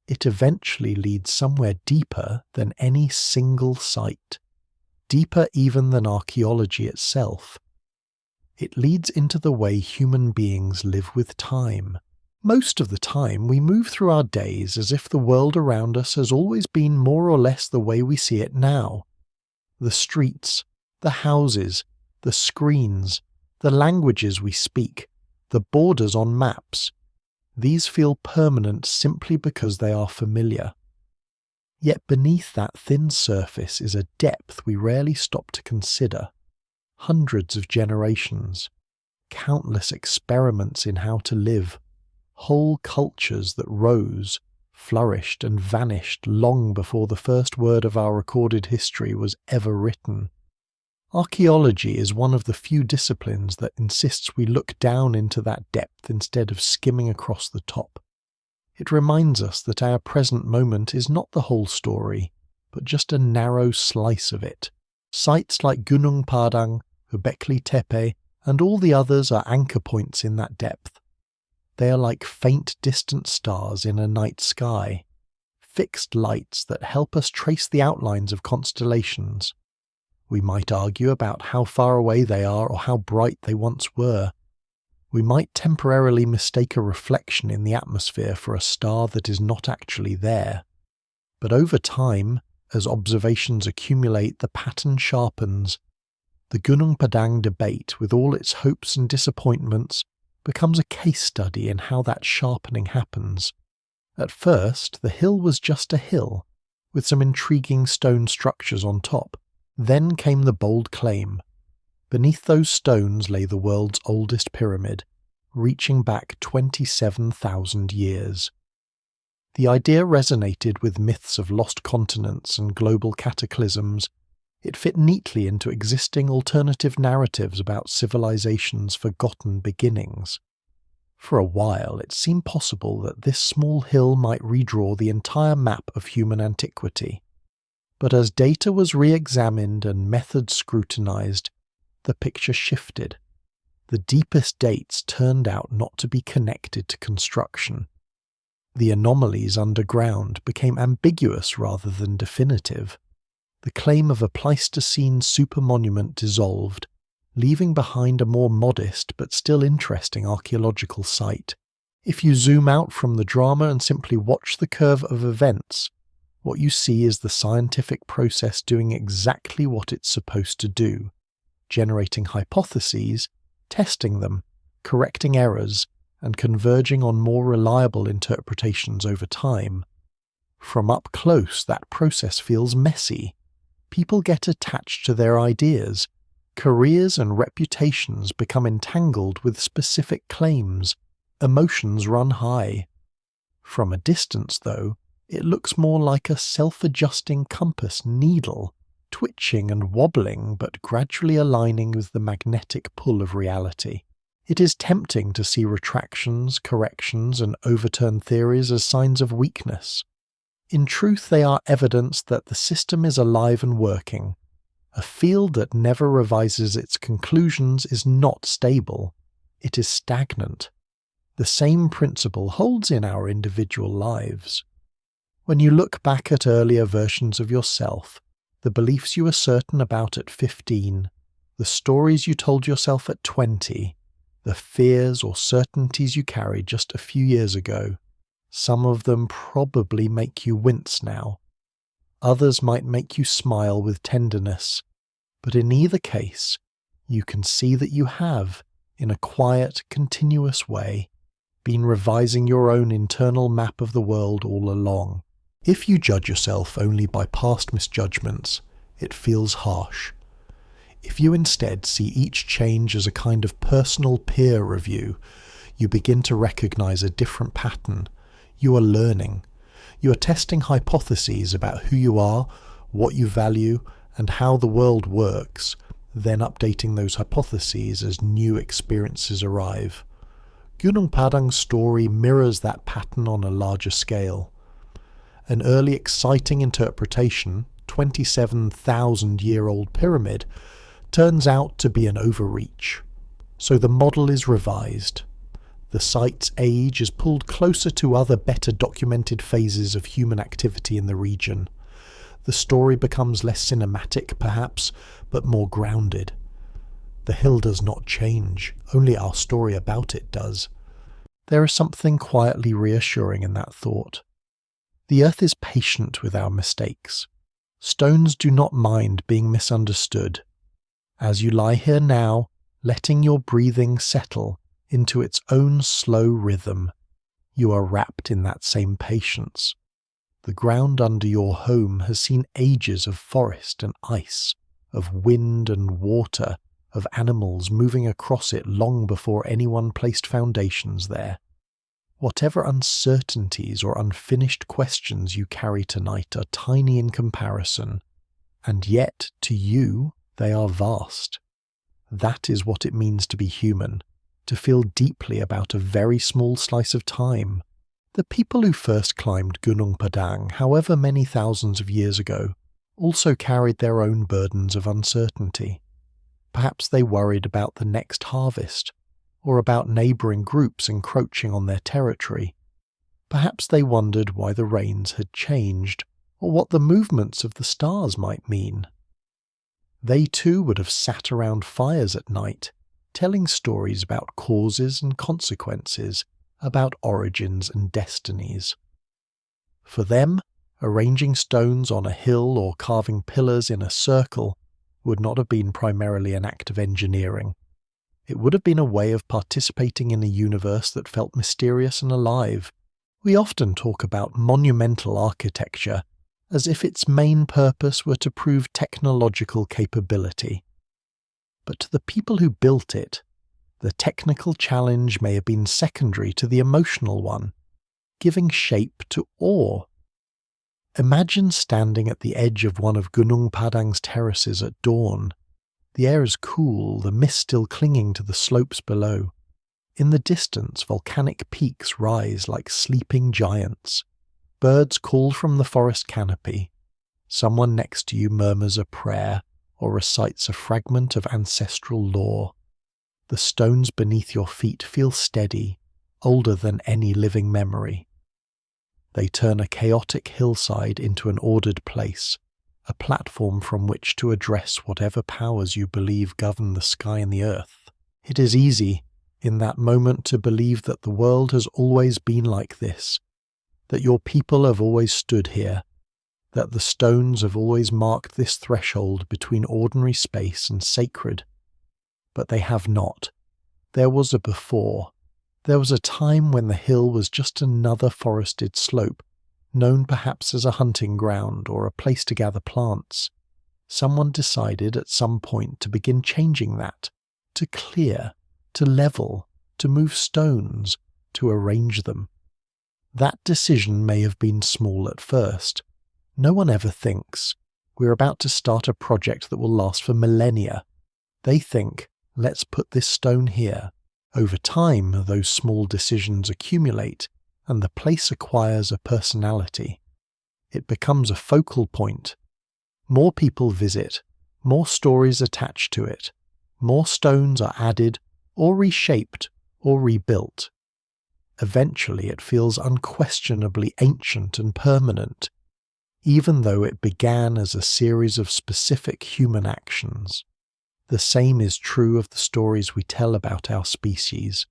it eventually leads somewhere deeper than any single site, deeper even than archaeology itself. It leads into the way human beings live with time. Most of the time, we move through our days as if the world around us has always been more or less the way we see it now. The streets, the houses, the screens, the languages we speak, the borders on maps. These feel permanent simply because they are familiar. Yet beneath that thin surface is a depth we rarely stop to consider. Hundreds of generations, countless experiments in how to live, whole cultures that rose, flourished and vanished long before the first word of our recorded history was ever written. Archaeology is one of the few disciplines that insists we look down into that depth instead of skimming across the top. It reminds us that our present moment is not the whole story, but just a narrow slice of it. Sites like Gunung Padang, Göbekli Tepe, and all the others are anchor points in that depth. They are like faint distant stars in a night sky, fixed lights that help us trace the outlines of constellations. We might argue about how far away they are or how bright they once were. We might temporarily mistake a reflection in the atmosphere for a star that is not actually there. But over time, as observations accumulate, the pattern sharpens. The Gunung Padang debate, with all its hopes and disappointments, becomes a case study in how that sharpening happens. At first, the hill was just a hill, with some intriguing stone structures on top. Then came the bold claim. Beneath those stones lay the world's oldest pyramid, reaching back 27,000 years. The idea resonated with myths of lost continents and global cataclysms. It fit neatly into existing alternative narratives about civilization's forgotten beginnings. For a while, it seemed possible that this small hill might redraw the entire map of human antiquity. But as data was re-examined and methods scrutinized, the picture shifted. The deepest dates turned out not to be connected to construction. The anomalies underground became ambiguous rather than definitive. The claim of a Pleistocene supermonument dissolved, leaving behind a more modest but still interesting archaeological site. If you zoom out from the drama and simply watch the curve of events, what you see is the scientific process doing exactly what it's supposed to do, generating hypotheses, testing them, correcting errors, and converging on more reliable interpretations over time. From up close, that process feels messy. People get attached to their ideas. Careers and reputations become entangled with specific claims. Emotions run high. From a distance, though, it looks more like a self-adjusting compass needle, twitching and wobbling but gradually aligning with the magnetic pull of reality. It is tempting to see retractions, corrections, and overturned theories as signs of weakness. In truth, they are evidence that the system is alive and working. A field that never revises its conclusions is not stable. It is stagnant. The same principle holds in our individual lives. When you look back at earlier versions of yourself, the beliefs you were certain about at 15, the stories you told yourself at 20, the fears or certainties you carried just a few years ago, some of them probably make you wince now. Others might make you smile with tenderness, but in either case, you can see that you have, in a quiet, continuous way, been revising your own internal map of the world all along. If you judge yourself only by past misjudgments, it feels harsh. If you instead see each change as a kind of personal peer review, you begin to recognize a different pattern. You are learning. You are testing hypotheses about who you are, what you value, and how the world works, then updating those hypotheses as new experiences arrive. Gunung Padang's story mirrors that pattern on a larger scale. An early exciting interpretation, 27,000-year-old pyramid, turns out to be an overreach. So the model is revised. The site's age is pulled closer to other better documented phases of human activity in the region. The story becomes less cinematic, perhaps, but more grounded. The hill does not change, only our story about it does. There is something quietly reassuring in that thought. The earth is patient with our mistakes. Stones do not mind being misunderstood. As you lie here now, letting your breathing settle, into its own slow rhythm. You are wrapped in that same patience. The ground under your home has seen ages of forest and ice, of wind and water, of animals moving across it long before anyone placed foundations there. Whatever uncertainties or unfinished questions you carry tonight are tiny in comparison, and yet, to you, they are vast. That is what it means to be human, to feel deeply about a very small slice of time. The people who first climbed Gunung Padang, however many thousands of years ago, also carried their own burdens of uncertainty. Perhaps they worried about the next harvest, or about neighbouring groups encroaching on their territory. Perhaps they wondered why the rains had changed, or what the movements of the stars might mean. They too would have sat around fires at night, telling stories about causes and consequences, about origins and destinies. For them, arranging stones on a hill or carving pillars in a circle would not have been primarily an act of engineering. It would have been a way of participating in a universe that felt mysterious and alive. We often talk about monumental architecture as if its main purpose were to prove technological capability. But to the people who built it, the technical challenge may have been secondary to the emotional one, giving shape to awe. Imagine standing at the edge of one of Gunung Padang's terraces at dawn. The air is cool, the mist still clinging to the slopes below. In the distance, volcanic peaks rise like sleeping giants. Birds call from the forest canopy. Someone next to you murmurs a prayer or recites a fragment of ancestral lore. The stones beneath your feet feel steady, older than any living memory. They turn a chaotic hillside into an ordered place, a platform from which to address whatever powers you believe govern the sky and the earth. It is easy, in that moment, to believe that the world has always been like this, that your people have always stood here, that the stones have always marked this threshold between ordinary space and sacred. But they have not. There was a before. There was a time when the hill was just another forested slope, known perhaps as a hunting ground or a place to gather plants. Someone decided at some point to begin changing that, to clear, to level, to move stones, to arrange them. That decision may have been small at first. No one ever thinks, we're about to start a project that will last for millennia. They think, let's put this stone here. Over time, those small decisions accumulate, and the place acquires a personality. It becomes a focal point. More people visit, more stories attach to it, more stones are added, or reshaped, or rebuilt. Eventually it feels unquestionably ancient and permanent, even though it began as a series of specific human actions. The same is true of the stories we tell about our species.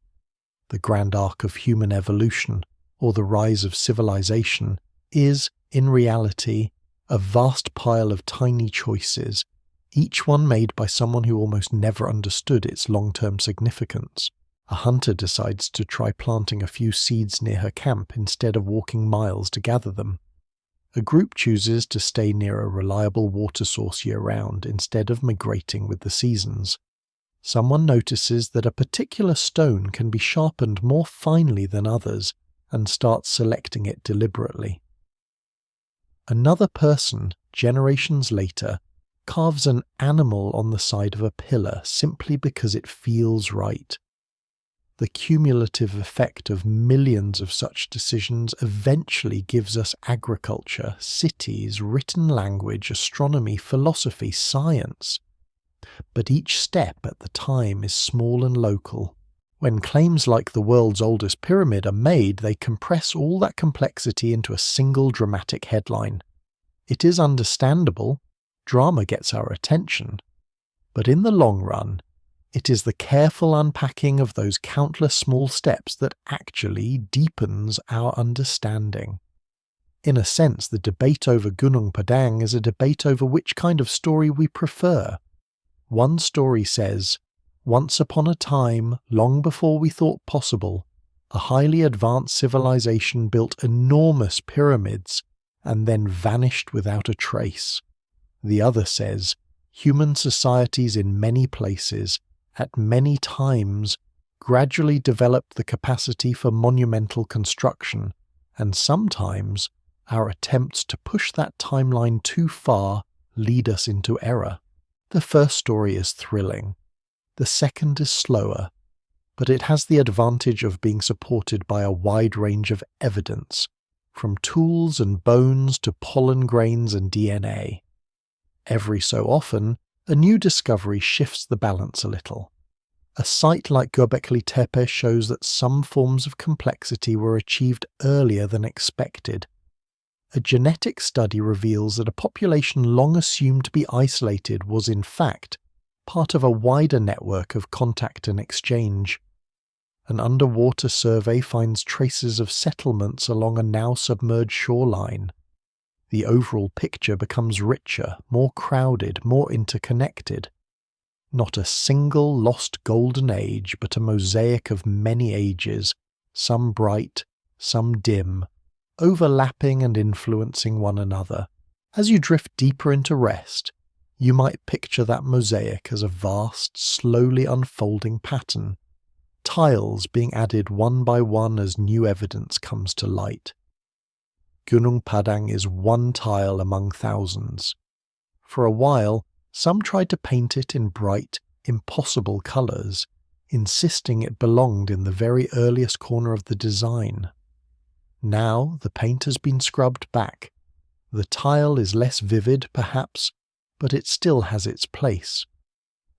The grand arc of human evolution, or the rise of civilization, is, in reality, a vast pile of tiny choices, each one made by someone who almost never understood its long-term significance. A hunter decides to try planting a few seeds near her camp instead of walking miles to gather them. A group chooses to stay near a reliable water source year-round instead of migrating with the seasons. Someone notices that a particular stone can be sharpened more finely than others and starts selecting it deliberately. Another person, generations later, carves an animal on the side of a pillar simply because it feels right. The cumulative effect of millions of such decisions eventually gives us agriculture, cities, written language, astronomy, philosophy, science. But each step at the time is small and local. When claims like the world's oldest pyramid are made, they compress all that complexity into a single dramatic headline. It is understandable, drama gets our attention, but in the long run, it is the careful unpacking of those countless small steps that actually deepens our understanding. In a sense, the debate over Gunung Padang is a debate over which kind of story we prefer. One story says, Once upon a time, long before we thought possible, a highly advanced civilization built enormous pyramids and then vanished without a trace. The other says, human societies in many places, at many times, gradually developed the capacity for monumental construction, and sometimes our attempts to push that timeline too far lead us into error. The first story is thrilling. The second is slower, but it has the advantage of being supported by a wide range of evidence, from tools and bones to pollen grains and DNA. Every so often, a new discovery shifts the balance a little. A site like Göbekli Tepe shows that some forms of complexity were achieved earlier than expected. A genetic study reveals that a population long assumed to be isolated was in fact part of a wider network of contact and exchange. An underwater survey finds traces of settlements along a now submerged shoreline. The overall picture becomes richer, more crowded, more interconnected. Not a single lost golden age, but a mosaic of many ages, some bright, some dim, overlapping and influencing one another. As you drift deeper into rest, you might picture that mosaic as a vast, slowly unfolding pattern, tiles being added one by one as new evidence comes to light. Gunung Padang is one tile among thousands. For a while, some tried to paint it in bright, impossible colours, insisting it belonged in the very earliest corner of the design. Now the paint has been scrubbed back. The tile is less vivid, perhaps, but it still has its place.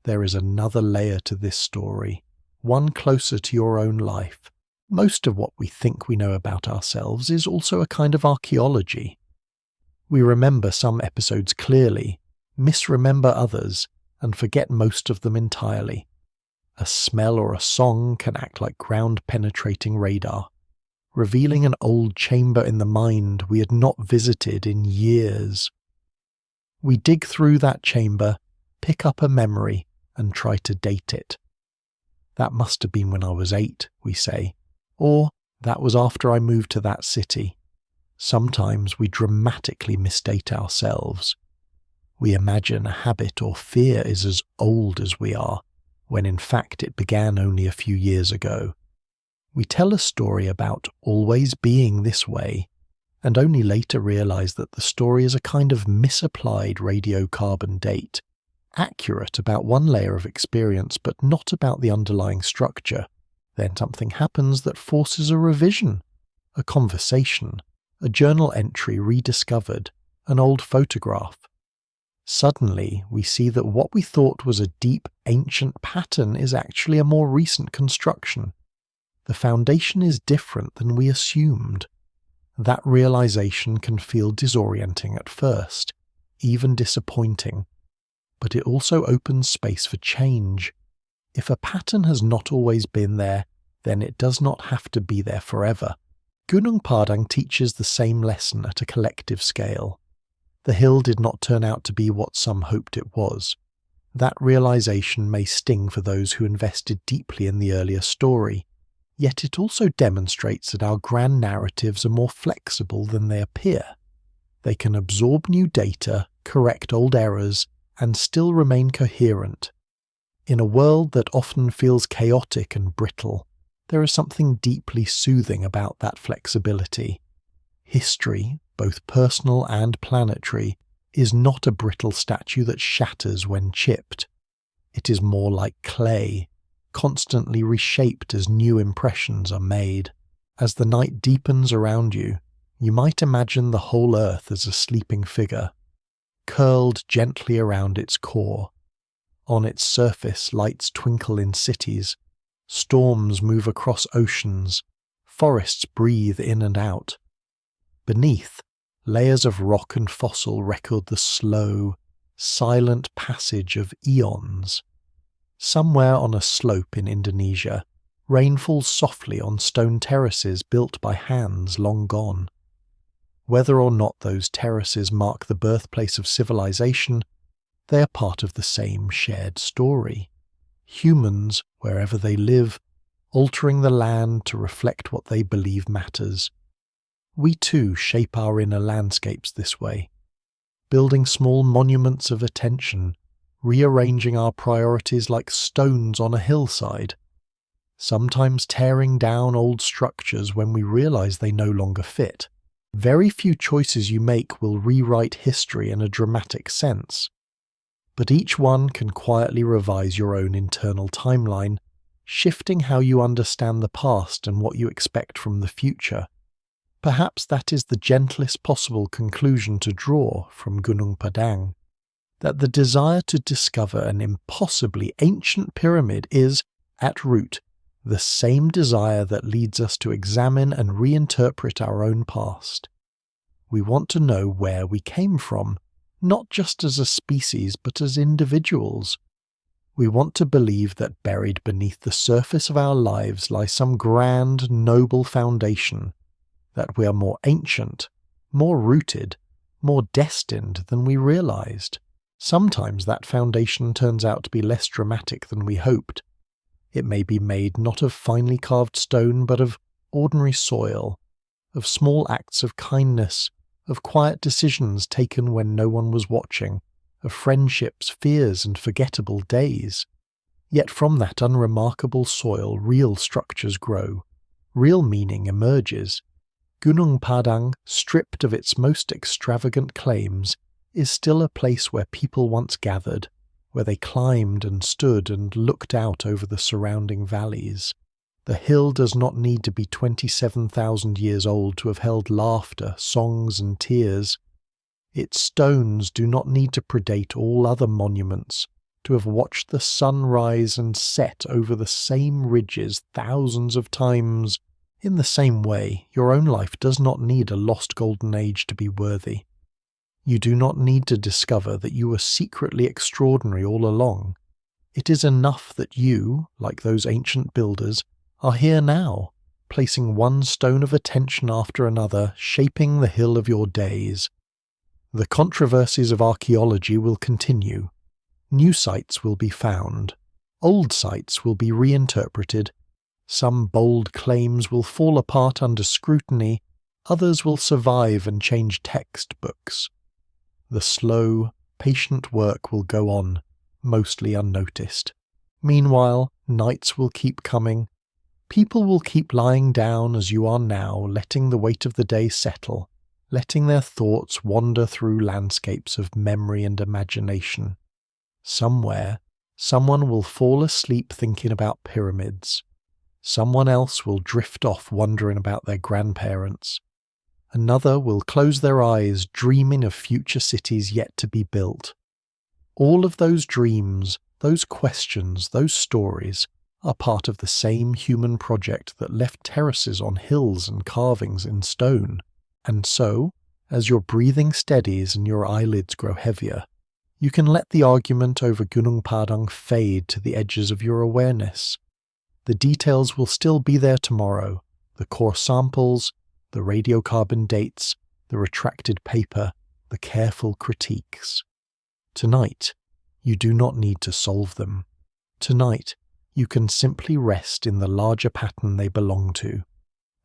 There is another layer to this story, one closer to your own life. Most of what we think we know about ourselves is also a kind of archaeology. We remember some episodes clearly, misremember others, and forget most of them entirely. A smell or a song can act like ground-penetrating radar, revealing an old chamber in the mind we had not visited in years. We dig through that chamber, pick up a memory, and try to date it. That must have been when I was 8, we say, or that was after I moved to that city. Sometimes we dramatically misdate ourselves. We imagine a habit or fear is as old as we are, when in fact it began only a few years ago. We tell a story about always being this way, and only later realize that the story is a kind of misapplied radiocarbon date, accurate about one layer of experience but not about the underlying structure. Then something happens that forces a revision, a conversation, a journal entry rediscovered, an old photograph. Suddenly, we see that what we thought was a deep, ancient pattern is actually a more recent construction. The foundation is different than we assumed. That realization can feel disorienting at first, even disappointing. But it also opens space for change. If a pattern has not always been there, then it does not have to be there forever. Gunung Padang teaches the same lesson at a collective scale. The hill did not turn out to be what some hoped it was. That realization may sting for those who invested deeply in the earlier story, yet it also demonstrates that our grand narratives are more flexible than they appear. They can absorb new data, correct old errors, and still remain coherent. In a world that often feels chaotic and brittle, there is something deeply soothing about that flexibility. History, both personal and planetary, is not a brittle statue that shatters when chipped. It is more like clay, constantly reshaped as new impressions are made. As the night deepens around you, you might imagine the whole earth as a sleeping figure, curled gently around its core. On its surface, lights twinkle in cities, storms move across oceans, forests breathe in and out. Beneath, layers of rock and fossil record the slow, silent passage of eons. Somewhere on a slope in Indonesia, rain falls softly on stone terraces built by hands long gone. Whether or not those terraces mark the birthplace of civilization, they are part of the same shared story. humans, wherever they live, altering the land to reflect what they believe matters. We too shape our inner landscapes this way, building small monuments of attention, rearranging our priorities like stones on a hillside, sometimes tearing down old structures when we realize they no longer fit. Very few choices you make will rewrite history in a dramatic sense, but each one can quietly revise your own internal timeline, shifting how you understand the past and what you expect from the future. Perhaps that is the gentlest possible conclusion to draw from Gunung Padang, that the desire to discover an impossibly ancient pyramid is, at root, the same desire that leads us to examine and reinterpret our own past. We want to know where we came from, not just as a species but as individuals. We want to believe that buried beneath the surface of our lives lies some grand, noble foundation, that we are more ancient, more rooted, more destined than we realized. Sometimes that foundation turns out to be less dramatic than we hoped. It may be made not of finely carved stone but of ordinary soil, of small acts of kindness, of quiet decisions taken when no one was watching, of friendships, fears, and forgettable days. Yet from that unremarkable soil real structures grow, real meaning emerges. Gunung Padang, stripped of its most extravagant claims, is still a place where people once gathered, where they climbed and stood and looked out over the surrounding valleys. The hill does not need to be 27,000 years old to have held laughter, songs, and tears. Its stones do not need to predate all other monuments, to have watched the sun rise and set over the same ridges thousands of times. In the same way, your own life does not need a lost golden age to be worthy. You do not need to discover that you were secretly extraordinary all along. It is enough that you, like those ancient builders, are here now, placing one stone of attention after another, shaping the hill of your days. The controversies of archaeology will continue. New sites will be found. Old sites will be reinterpreted. Some bold claims will fall apart under scrutiny, others will survive and change textbooks. The slow, patient work will go on, mostly unnoticed. Meanwhile, nights will keep coming. People will keep lying down as you are now, letting the weight of the day settle, letting their thoughts wander through landscapes of memory and imagination. Somewhere, someone will fall asleep thinking about pyramids. Someone else will drift off wondering about their grandparents. Another will close their eyes dreaming of future cities yet to be built. All of those dreams, those questions, those stories are part of the same human project that left terraces on hills and carvings in stone. And so, as your breathing steadies and your eyelids grow heavier, you can let the argument over Gunung Padang fade to the edges of your awareness. The details will still be there tomorrow, the core samples, the radiocarbon dates, the retracted paper, the careful critiques. Tonight, you do not need to solve them. Tonight, you can simply rest in the larger pattern they belong to,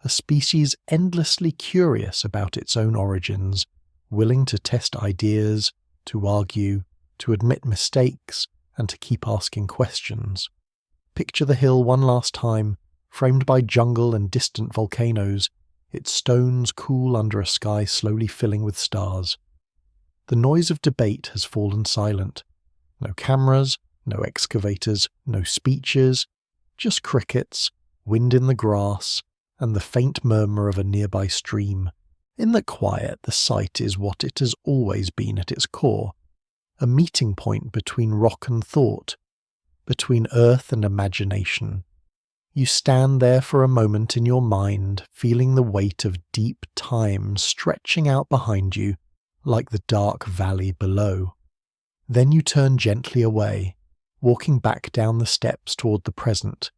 a species endlessly curious about its own origins, willing to test ideas, to argue, to admit mistakes, and to keep asking questions. Picture the hill one last time, framed by jungle and distant volcanoes, its stones cool under a sky slowly filling with stars. The noise of debate has fallen silent. No cameras, no excavators, no speeches, just crickets, wind in the grass, and the faint murmur of a nearby stream. In the quiet, the site is what it has always been at its core, a meeting point between rock and thought, between earth and imagination. You stand there for a moment in your mind, feeling the weight of deep time stretching out behind you, like the dark valley below. Then you turn gently away, walking back down the steps toward the present,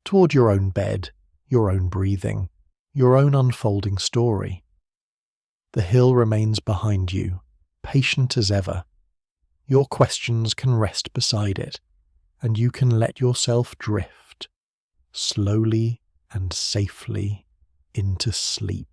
toward your own bed, your own breathing, your own unfolding story. The hill remains behind you, patient as ever. Your questions can rest beside it, and you can let yourself drift, slowly and safely, into sleep.